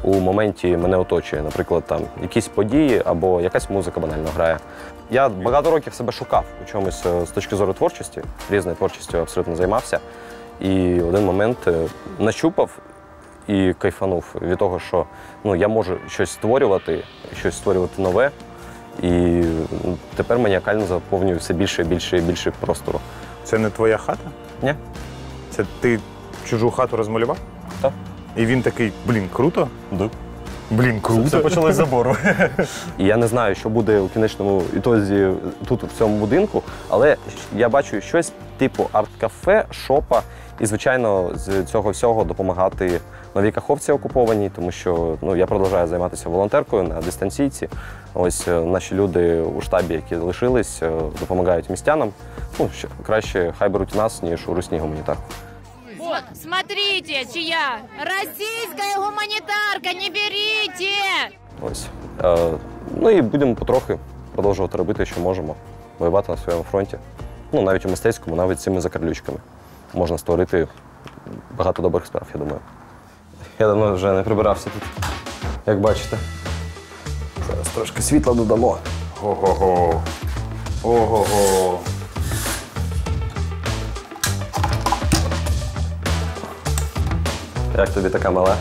у моменті мене оточує. Наприклад, там якісь події або якась музика банально грає. Я багато років себе шукав у чомусь з точки зору творчості, різною творчістю абсолютно займався. І в один момент нащупав і кайфанув від того, що я можу щось створювати нове. І тепер маніакально заповнюю все більше і більше простору. Це не твоя хата? Ні. Це ти чужу хату розмалював? Так. І він такий, блін, круто? Да. Блін, круто. Все почалось з забору. І я не знаю, що буде у кінечному ітозі тут, в цьому будинку, але я бачу щось типу арт-кафе, шопа І, звичайно, з цього всього допомагати новій Каховці окупованій, тому що я продовжую займатися волонтеркою на дистанційці. Ось наші люди у штабі, які лишились, допомагають містянам. Краще хай беруть нас, ніж у русні гуманітарку. Вот, смотрите, чья российская гуманитарка, не берите! Ось. І будемо потрохи продовжувати робити, що можемо, воювати на своєму фронті. Навіть у мистецькому, навіть цими закарлючками. Можна створити багато добрих справ, я думаю. Я давно вже не прибирався тут, як бачите. Зараз трошки світла додамо. Ого-го. Ого-го. Як тобі така мала?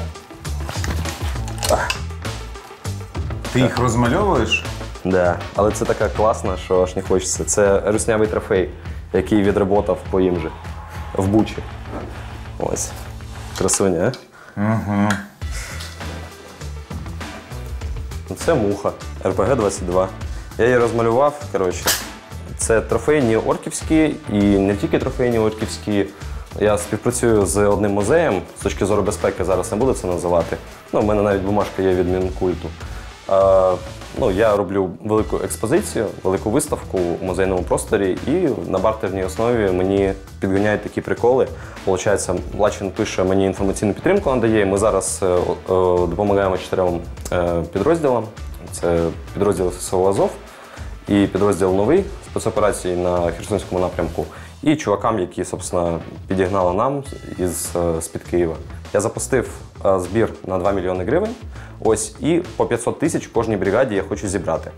Ти їх розмальовуєш? Так, да. Але це така класна, що аж не хочеться. Це руснявий трофей, який відработав по їм же. В Бучі. Ось. Красуня, а? Угу. Це муха. РПГ-22. Я її розмалював, коротше. Це трофейні орківські і не тільки трофейні орківські. Я співпрацюю з одним музеєм, з точки зору безпеки зараз не буду це називати. У мене навіть бумажка є від Мінкульту. Я роблю велику експозицію, велику виставку у музейному просторі і на бартерній основі мені підганяють такі приколи. Получається, Лачин пише, мені інформаційну підтримку надає. Ми зараз допомагаємо 4 підрозділам. Це підрозділ ССО «Азов» і підрозділ «Новий» спецоперації на Херсонському напрямку. І чувакам, які, собственно, підігнали нам з-під Києва. Я запустив збір на 2 мільйони гривень. Ось, і по 500 тисяч кожній бригаді я хочу зібрати,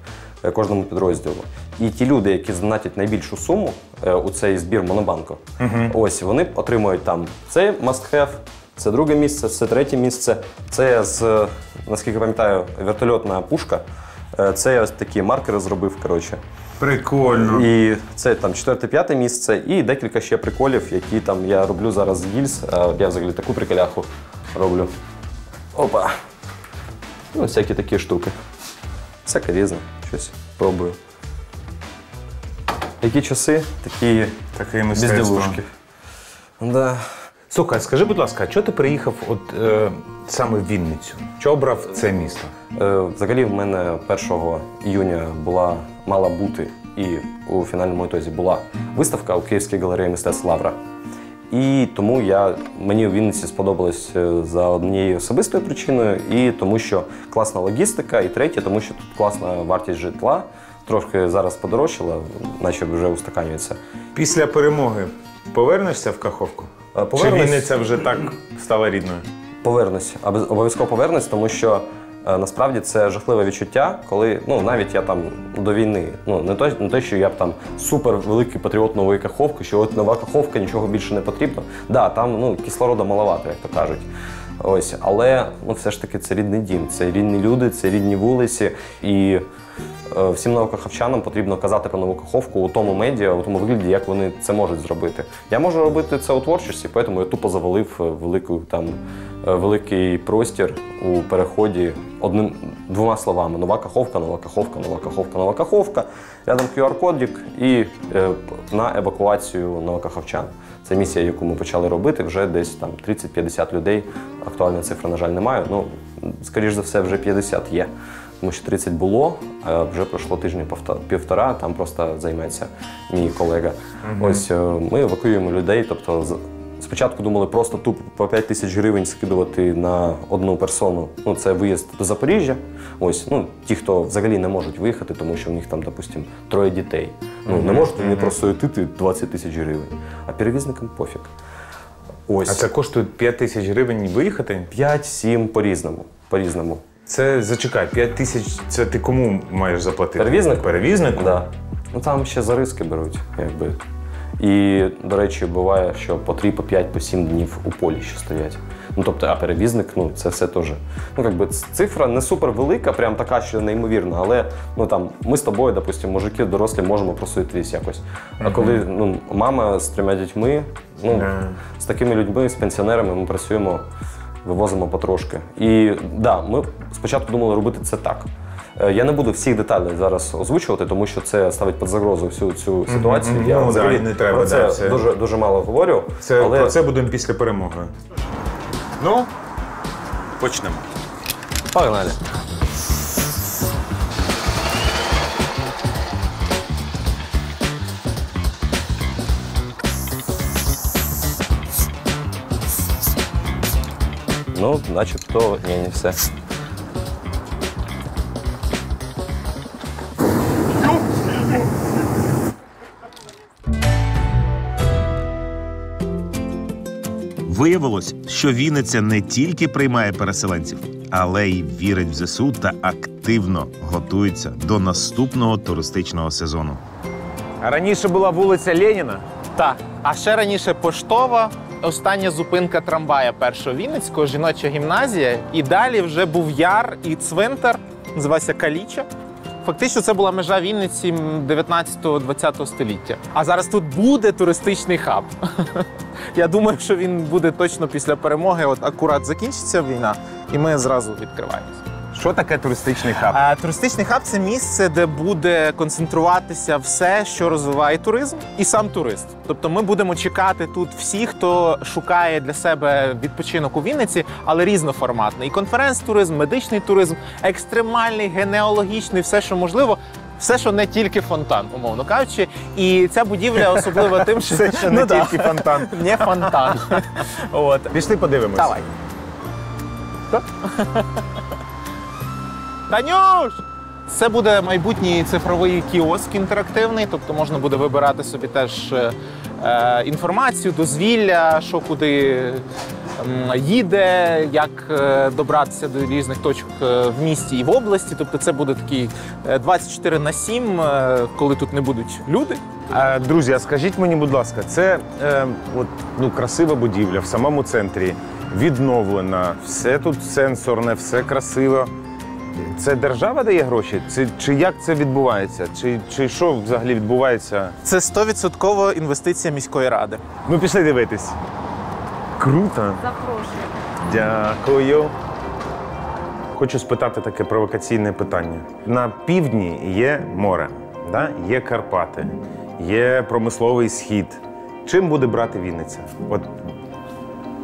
кожному підрозділу. І ті люди, які донатять найбільшу суму у цей збір Монобанку, ось, вони отримують там цей must-have, це друге місце, це третє місце, це наскільки пам'ятаю, вертольотна пушка. Це я ось такі маркери зробив, коротше. Прикольно. І це там 4-5 місце, і декілька ще приколів, які там я роблю зараз з гільз. Я взагалі таку приколяху роблю. Опа! Всякі такі штуки. Всяке різне, щось пробую. Які часи, такі безділушки. Да. Слухай, скажи, будь ласка, чого ти приїхав саме в Вінницю? Чого обрав це місто? Взагалі в мене 1 іюня мала бути і у фінальному ітозі була виставка у Київській галереї мистецтв «Лавра». І тому мені у Вінниці сподобалось за однією особистою причиною, і тому що класна логістика, і третє, тому що тут класна вартість житла, трохи зараз подорожчала, наче вже устаканюється. Після перемоги повернешся в Каховку? Чи Вінниця вже так стала рідною? Повернусь, обов'язково повернусь, тому що насправді це жахливе відчуття, коли, навіть я там до війни, не те, що я б там супер великий патріот нової Каховки, що от нова Каховка, нічого більше не потрібно. Да, там кислорода маловато, як то кажуть. Ось, але все ж таки це рідний дім, це рідні люди, це рідні вулиці. І всім новокаховчанам потрібно казати про нову Каховку у тому медіа, у тому вигляді, як вони це можуть зробити. Я можу робити це у творчості, тому я тупо завалив великий простір у переході двома словами. Нова Каховка, нова Каховка, нова Каховка, нова Каховка. Рядом QR-кодик і на евакуацію новокаховчан. Це місія, яку ми почали робити, вже десь там 30-50 людей. Актуальна цифра, на жаль, немає. Скоріш за все, вже 50 є. Тому що 30 було, а вже пройшло тижня-півтора, там просто займеться мій колега. Ось ми евакуюємо людей, тобто спочатку думали просто тупо по 5 тисяч гривень скидувати на одну персону. Це виїзд до Запоріжжя. Ось, ті, хто взагалі не можуть виїхати, тому що в них там, допустим, 3 дітей. Не можуть вони просто йти 20 тисяч гривень, а перевізникам пофіг. Ось. А це коштує 5 тисяч гривень виїхати? 5-7 по-різному. Це, зачекай, 5 тисяч, це ти кому маєш заплатити? Перевізнику? Перевізнику? Так. Да. Там ще за риски беруть, якби. І, до речі, буває, що по 3, по 5, по 7 днів у полі ще стоять. Тобто, а перевізник, це все теж. Цифра не супер велика, прям така, що неймовірна, але ми з тобою, допустим, мужики дорослі, можемо просуїтись якось. А коли мама з 3 дітьми, з такими людьми, з пенсіонерами ми працюємо, вивозимо потрошки. І да, ми спочатку думали робити це так. Я не буду всіх деталей зараз озвучувати, тому що це ставить під загрозу всю цю ситуацію. Я взагалі не треба, про це дуже мало говорю. Але... Про це будемо після перемоги. Ну, почнемо. Погнали. Ну, начебто, ні, не все. Виявилось, що Вінниця не тільки приймає переселенців, але й вірить в ЗСУ та активно готується до наступного туристичного сезону. А раніше була вулиця Леніна? Так. А ще раніше Поштова, остання зупинка трамвая першого Вінницького, жіноча гімназія. І далі вже був яр і цвинтар, називався Каліча. Фактично це була межа Вінниці 19-20 століття. А зараз тут буде туристичний хаб. Я думаю, що він буде точно після перемоги. От акурат закінчиться війна, і ми зразу відкриваємося. Що таке туристичний хаб? Туристичний хаб – це місце, де буде концентруватися все, що розвиває туризм, і сам турист. Тобто ми будемо чекати тут всіх, хто шукає для себе відпочинок у Вінниці, але різноформатний. І конференц-туризм, медичний туризм, екстремальний, генеалогічний, все, що можливо. Все, що не тільки фонтан, умовно кажучи. І ця будівля особлива тим, що... Все, що не тільки фонтан. Не фонтан. Пішли подивимось. Давай. Танюш! Це буде майбутній цифровий кіоск інтерактивний, тобто можна буде вибирати собі теж інформацію, дозвілля, що куди їде, як добратися до різних точок в місті і в області. Тобто це буде такий 24/7, коли тут не будуть люди. Друзі, а скажіть мені, будь ласка, це красива будівля в самому центрі, відновлена, все тут сенсорне, все красиво. Це держава дає гроші? Чи як це відбувається? Чи що взагалі відбувається? Це 100% інвестиція міської ради. Ну, пішли дивитись. Круто. Запрошую. Дякую. Хочу спитати таке провокаційне питання. На півдні є море, да? Є Карпати, є промисловий схід. Чим буде брати Вінниця?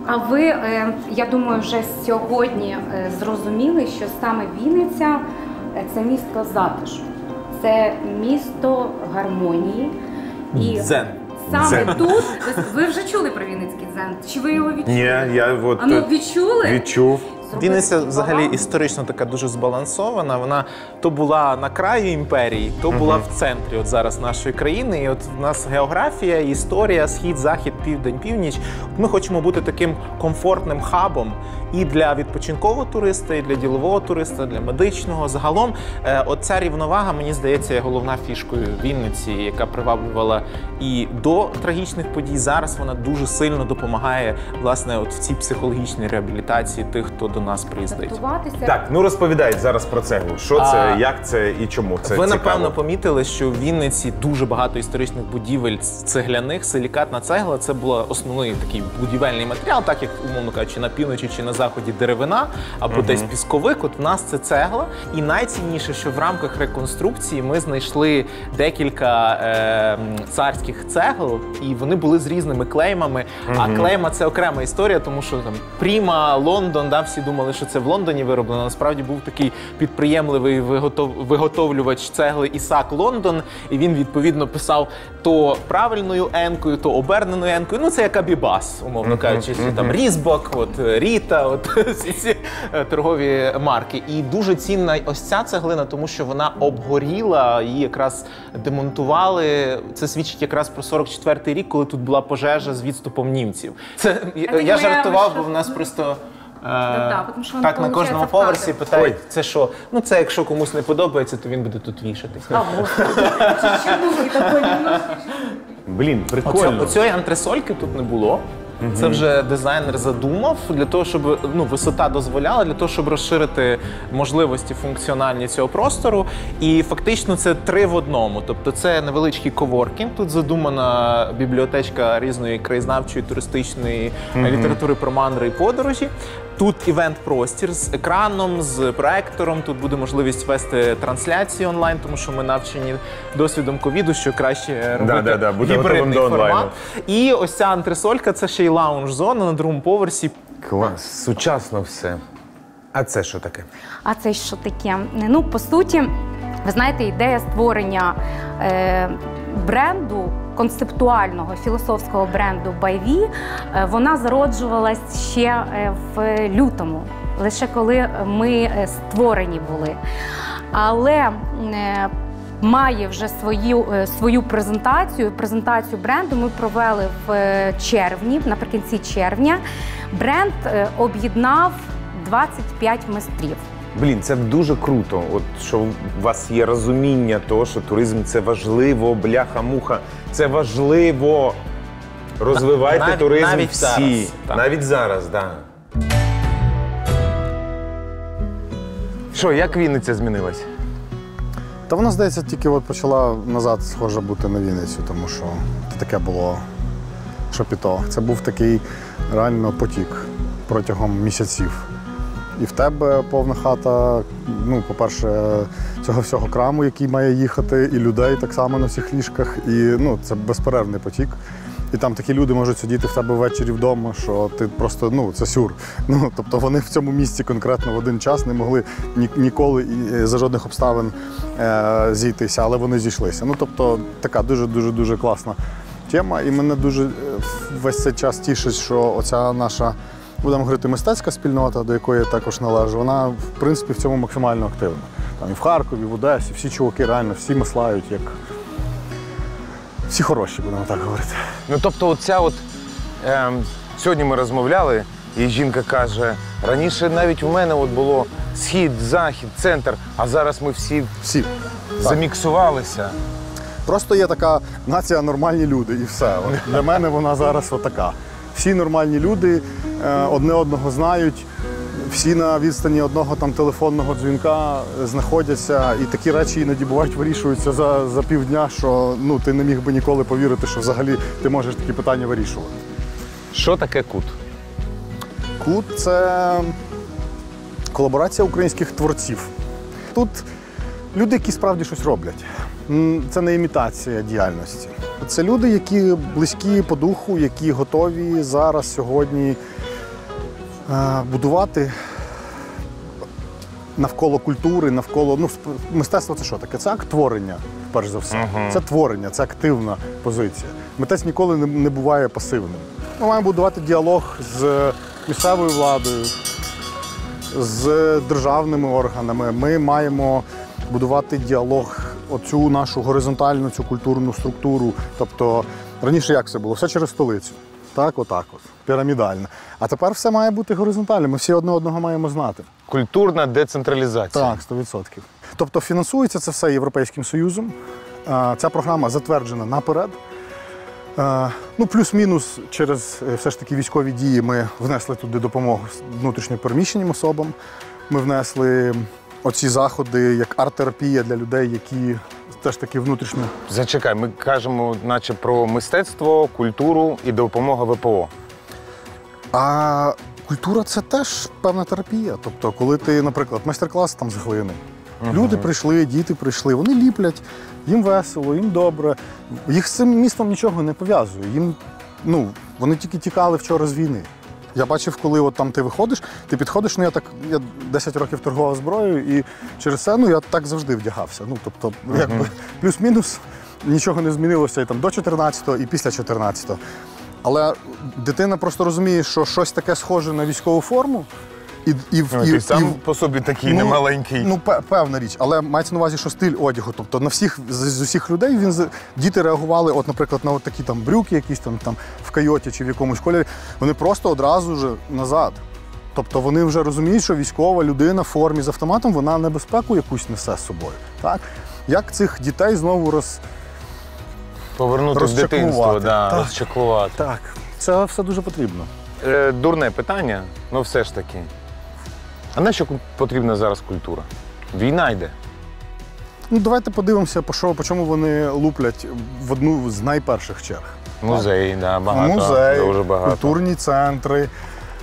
А ви, я думаю, вже сьогодні зрозуміли, що саме Вінниця – це місто затишку, це місто гармонії. І дзен. Саме Дзен. тут, ви вже чули про Вінницький дзен? Чи ви його відчули? Ні, я відчули? Відчув. Вінниця взагалі історично така дуже збалансована. Вона то була на краю імперії, то була в центрі от зараз нашої країни. І от в нас географія, історія, схід, захід, південь, північ. От ми хочемо бути таким комфортним хабом і для відпочинкового туриста, і для ділового туриста, для медичного. Загалом оця рівновага, мені здається, є головна фішкою Вінниці, яка приваблювала і до трагічних подій. Зараз вона дуже сильно допомагає, власне, от в цій психологічній реабілітації тих, хто до нас приїздить. Так, ну розповідають зараз про цеглу. Що це, як це і чому це Ви, цікаво? напевно, помітили, що в Вінниці дуже багато історичних будівель цегляних. Силікатна цегла – це був основний такий будівельний матеріал, так як, умовно кажучи, на півночі чи на заході деревина, або десь пісковик. От в нас це цегла. І найцінніше, що в рамках реконструкції ми знайшли декілька царських цегл, і вони були з різними клеймами. А клейма – це окрема історія, тому що там Пріма, Лондон, да, всі думали, що це в Лондоні вироблено. Насправді був такий підприємливий виготовлювач цегли Ісак Лондон, і він, відповідно, писав то правильною енкою, то оберненою енкою. Ну, це як Абібас, умовно кажучи. Там Різбок, от Ріта, от всі ці торгові марки. І дуже цінна ось ця цеглина, тому що вона обгоріла, її якраз демонтували. Це свідчить якраз про 44-й рік, коли тут була пожежа з відступом німців. Це, я жартував, бо в нас просто... так, на кожному поверсі питають, це що? Ну, це якщо комусь не подобається, то він буде тут вішатись. Блін, прикольно. Оцієї антресольки тут не було. Це вже дизайнер задумав для того, щоб висота дозволяла, для того, щоб розширити можливості функціональні цього простору. І фактично це 3 в 1. Тобто це невеличкий коворкінг. Тут задумана бібліотечка різної краєзнавчої, туристичної літератури про мандри і подорожі. Тут івент-простір з екраном, з проектором. Тут буде можливість вести трансляції онлайн, тому що ми навчені досвідом ковіду, що краще робити гібридний формат. І ось ця антресолька – це ще й лаунж-зона на другому поверсі. Клас, сучасно все. А це що таке? А це що таке? Ну, по суті, ви знаєте, ідея створення бренду, концептуального, філософського бренду ByVie, вона зароджувалась ще в лютому, лише коли ми створені були. Але має вже свою презентацію бренду ми провели в червні, наприкінці червня. Бренд об'єднав 25 майстрів. Блін, це дуже круто, от, що у вас є розуміння того, що туризм – це важливо, бляха-муха, це важливо. Розвивайте туризм навіть всі. Зараз, навіть зараз, так. Да. Що, як Вінниця змінилась? Та вона, здається, тільки от почала назад схожа бути на Вінницю, тому що це таке було шопіто. Це був такий реально потік протягом місяців. І в тебе повна хата, ну, по-перше, цього всього краму, який має їхати, і людей так само на всіх ліжках. І ну, це безперервний потік. І там такі люди можуть сидіти в тебе ввечері вдома, що ти просто, ну, це сюр. Ну, тобто вони в цьому місці конкретно в один час не могли ніколи за жодних обставин зійтися, але вони зійшлися. Ну, тобто така дуже класна тема. І мене дуже весь цей час тішить, що оця наша, будемо говорити, мистецька спільнота, до якої я також належу, вона, в принципі, в цьому максимально активна. Там і в Харкові, і в Одесі, всі чуваки реально, всі мислають, як всі хороші, будемо так говорити. Ну, тобто, оця от, сьогодні ми розмовляли, і жінка каже, раніше навіть у мене от було схід, захід, центр, а зараз ми всі заміксувалися. Просто є така нація нормальні люди, і все. От для мене вона зараз отака. Всі нормальні люди, одне одного знають, всі на відстані одного там телефонного дзвінка знаходяться, і такі речі іноді бувають вирішуються за півдня, що ну, ти не міг би ніколи повірити, що взагалі ти можеш такі питання вирішувати. Що таке кут? Кут – це колаборація українських творців. Тут люди, які справді щось роблять. Це не імітація діяльності. Це люди, які близькі по духу, які готові зараз, сьогодні будувати навколо культури, навколо… Ну, мистецтво – це що таке? Це акт творення, перш за все. Це творення, це активна позиція. Митець ніколи не буває пасивним. Ми маємо будувати діалог з місцевою владою, з державними органами. Ми маємо будувати діалог, оцю нашу горизонтальну, цю культурну структуру. Тобто, раніше як все було? Все через столицю. Так, отак от, пірамідально. А тепер все має бути горизонтально, ми всі одне одного маємо знати. Культурна децентралізація. Так, 100%. Тобто фінансується це все Європейським Союзом. Ця програма затверджена наперед. Ну, плюс-мінус через все ж таки військові дії ми внесли туди допомогу внутрішньо переміщеним особам. Ми внесли оці заходи як арт-терапія для людей, які теж таки внутрішньо. Зачекай, ми кажемо наче про мистецтво, культуру і допомога ВПО. А культура – це теж певна терапія. Тобто, коли ти, наприклад, майстер-клас там з глини. Люди прийшли, діти прийшли, вони ліплять, їм весело, їм добре. Їх з цим містом нічого не пов'язує. Їм, ну, вони тільки тікали вчора з війни. Я бачив, коли от там ти виходиш, ти підходиш, ну я 10 років торгував зброєю, і через це, ну, я так завжди вдягався. Ну, тобто, якби плюс-мінус нічого не змінилося і там до 14-го, і після 14-го. Але дитина просто розуміє, що щось таке схоже на військову форму. Ти сам по собі такий немаленький. Ну, певна річ, але мається на увазі, що стиль одягу. Тобто на всіх, з усіх людей діти реагували, от, наприклад, на от такі там брюки, якісь там в койоті чи в якомусь кольорі, вони просто одразу вже назад. Тобто вони вже розуміють, що військова людина в формі з автоматом, вона небезпеку якусь несе з собою. Так? Як цих дітей знову повернути в дитинство, розчеклувати. Так, це все дуже потрібно. Дурне питання, але все ж таки. А на що потрібна зараз культура? Війна йде. Ну, давайте подивимося, по чому вони луплять в одну з найперших черг. Музеї, да, багато, музеї, дуже багато. Культурні центри,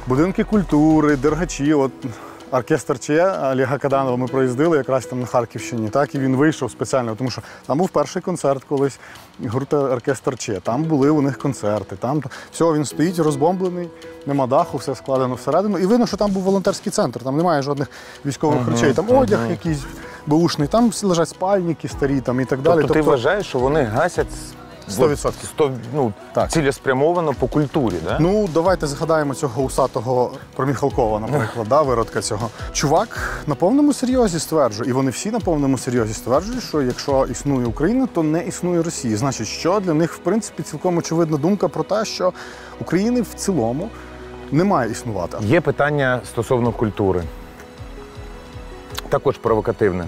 будинки культури, дергачі. От оркестр Че Олега Каданова ми проїздили якраз там на Харківщині, так, і він вийшов спеціально, тому що там був перший концерт колись гурту оркестр Че, там були у них концерти, там все, він стоїть розбомблений, нема даху, все складено всередину. І видно, що там був волонтерський центр, там немає жодних військових речей, там одяг якийсь беушний, там лежать спальники старі там, і так далі. Тобто ти вважаєш, що вони гасять 100%. Цілеспрямовано по культурі, да? Ну, давайте згадаємо цього усатого про Міхалкова, наприклад, виродка цього. Чувак на повному серйозі стверджує, і вони всі на повному серйозі стверджують, що якщо існує Україна, то не існує Росії. Значить, що для них, в принципі, цілком очевидна думка про те, що України в цілому не має існувати. Є питання стосовно культури. Також провокативне.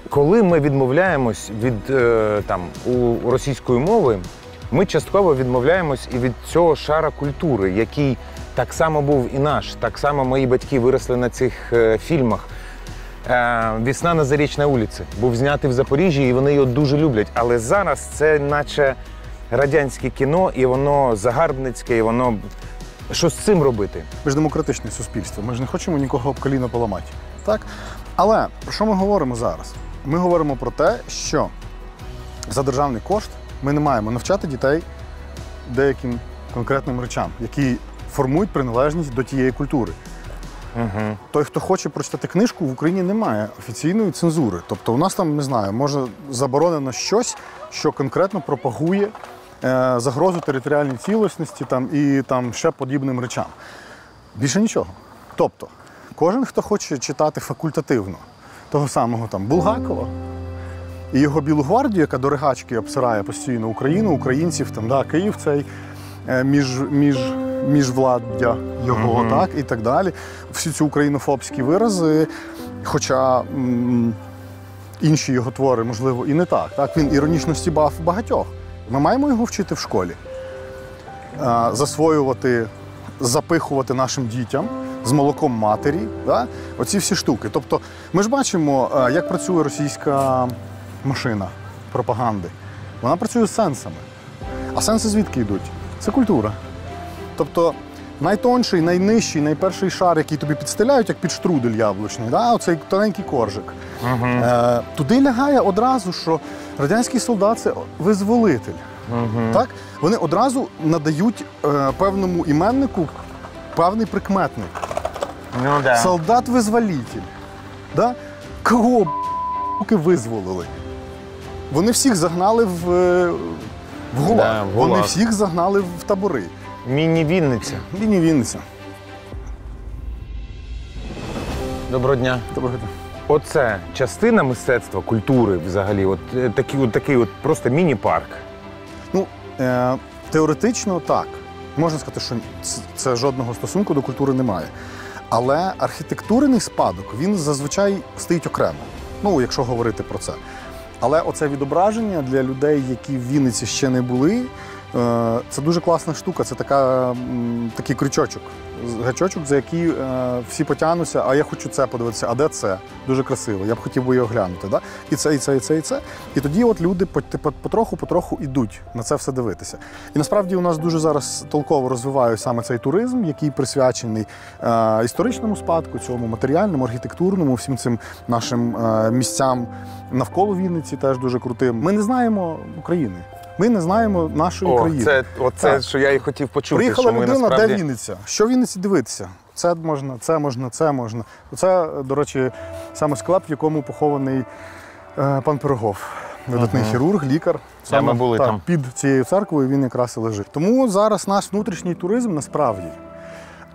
Коли ми відмовляємось від російської мови, ми частково відмовляємось і від цього шара культури, який так само був і наш, так само мої батьки виросли на цих фільмах. «Весна на Зарічній вулиці» був знятий в Запоріжжі, і вони його дуже люблять. Але зараз це наче радянське кіно, і воно загарбницьке, і воно... Що з цим робити? Ми ж демократичне суспільство, ми ж не хочемо нікого об коліно поламати. Так? Але про що ми говоримо зараз? Ми говоримо про те, що за державний кошт ми не маємо навчати дітей деяким конкретним речам, які формують приналежність до тієї культури. Той, хто хоче прочитати книжку, в Україні немає офіційної цензури. Тобто у нас там, не знаю, може заборонено щось, що конкретно пропагує загрозу територіальній цілісності і ще подібним речам. Більше нічого. Тобто, кожен, хто хоче читати факультативно того самого Булгакова і його Білу гвардію, яка до ригачки обсирає постійно Україну, українців, Київ цей, міжвладдя його, так, і так далі. Всі ці українофобські вирази, хоча інші його твори, можливо, і не так. Він іронічно стібав багатьох. Ми маємо його вчити в школі, засвоювати, запихувати нашим дітям з молоком матері, оці всі штуки. Тобто ми ж бачимо, як працює російська машина пропаганди. Вона працює з сенсами. А сенси звідки йдуть? Це культура. Тобто найтонший, найнижчий, найперший шар, який тобі підстеляють, як під штрудель яблучний, оцей тоненький коржик. Туди лягає одразу, що радянський солдат – це визволитель. Так? Вони одразу надають певному іменнику певний прикметник. Солдат-визволитель. Кого визволили? Вони всіх загнали в ГУЛАГ. Вони всіх загнали в табори. Міні-Вінниця. Міні-Вінниця. Доброго дня. Доброго дня. Оце частина мистецтва, культури взагалі, такий просто міні-парк. Ну, теоретично так. Можна сказати, що це жодного стосунку до культури немає. Але архітектурний спадок, він зазвичай стоїть окремо, якщо говорити про це. Але оце відображення для людей, які в Вінниці ще не були, це дуже класна штука, це такий крючочок, гачочок, за який всі потягнуться, а я хочу це подивитися, а де це? Дуже красиво, я б хотів би його глянути. Да? І це, і це, і це, і це. І тоді люди потроху йдуть на це все дивитися. І насправді у нас дуже зараз толково розвивають саме цей туризм, який присвячений історичному спадку, цьому матеріальному, архітектурному, всім цим нашим місцям навколо Вінниці теж дуже крутим. Ми не знаємо України. Ми не знаємо нашої країни. Оце, що я і хотів почути. Приїхала що людина, насправді... де Вінниця? Що в Вінниці дивитися? Це можна, це можна, це можна. Це, до речі, саме склеп, в якому похований пан Пирогов. Видатний хірург, лікар. Ми були там. Під цією церквою він якраз і лежить. Тому зараз наш внутрішній туризм насправді.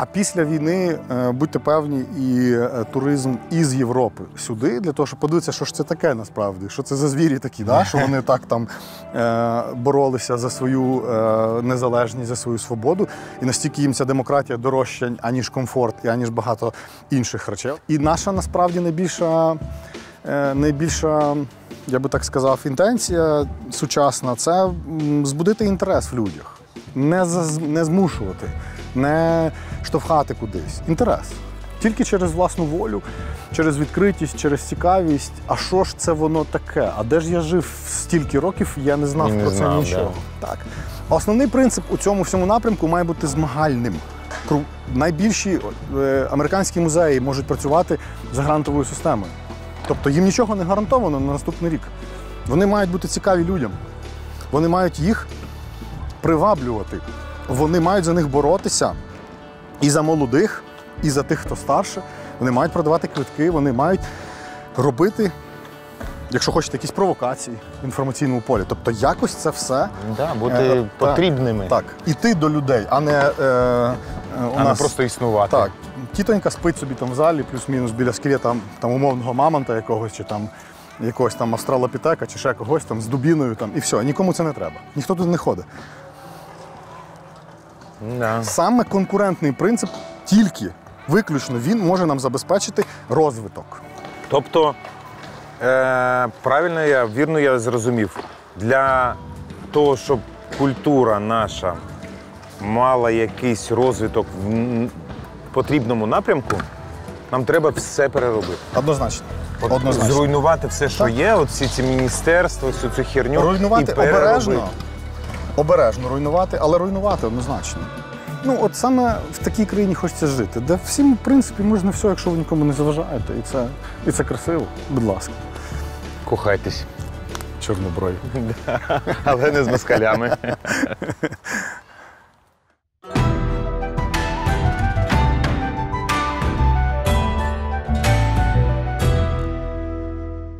А після війни, будьте певні, і туризм із Європи сюди, для того, щоб подивитися, що ж це таке насправді, що це за звірі такі, що вони так там боролися за свою незалежність, за свою свободу, і настільки їм ця демократія дорожча, аніж комфорт, і аніж багато інших речей. І наша, насправді, найбільша, я би так сказав, інтенція сучасна – це збудити інтерес в людях, не змушувати. Не штовхати кудись. Інтерес. Тільки через власну волю, через відкритість, через цікавість. А що ж це воно таке? А де ж я жив стільки років, я не знав про це нічого. Так. Основний принцип у цьому всьому напрямку має бути змагальним. найбільші американські музеї можуть працювати за грантовою системою. Тобто їм нічого не гарантовано на наступний рік. Вони мають бути цікаві людям. Вони мають їх приваблювати. Вони мають за них боротися і за молодих, і за тих, хто старше. Вони мають продавати квитки, вони мають робити, якщо хочете, якісь провокації в інформаційному полі. Тобто якось це все... бути потрібними. Так, іти до людей, а не не просто існувати. Так, тітонька спить собі там в залі, плюс-мінус біля скелета там умовного мамонта якогось, чи там якогось там австралопітека, чи ще когось там з дубіною, там, і все. Нікому це не треба. Ніхто тут не ходить. Саме конкурентний принцип тільки, виключно він може нам забезпечити розвиток. Тобто, вірно я зрозумів, для того, щоб культура наша мала якийсь розвиток в потрібному напрямку, нам треба все переробити. Однозначно. Зруйнувати все, що є, от всі ці міністерства, всю цю херню. Руйнувати і переробити. Обережно руйнувати, але руйнувати однозначно. Ну, от саме в такій країні хочеться жити, де всім, в принципі, можна все, якщо ви нікому не заважаєте. І це красиво, будь ласка. Кохайтесь. Чорноброві. Але не з москалями.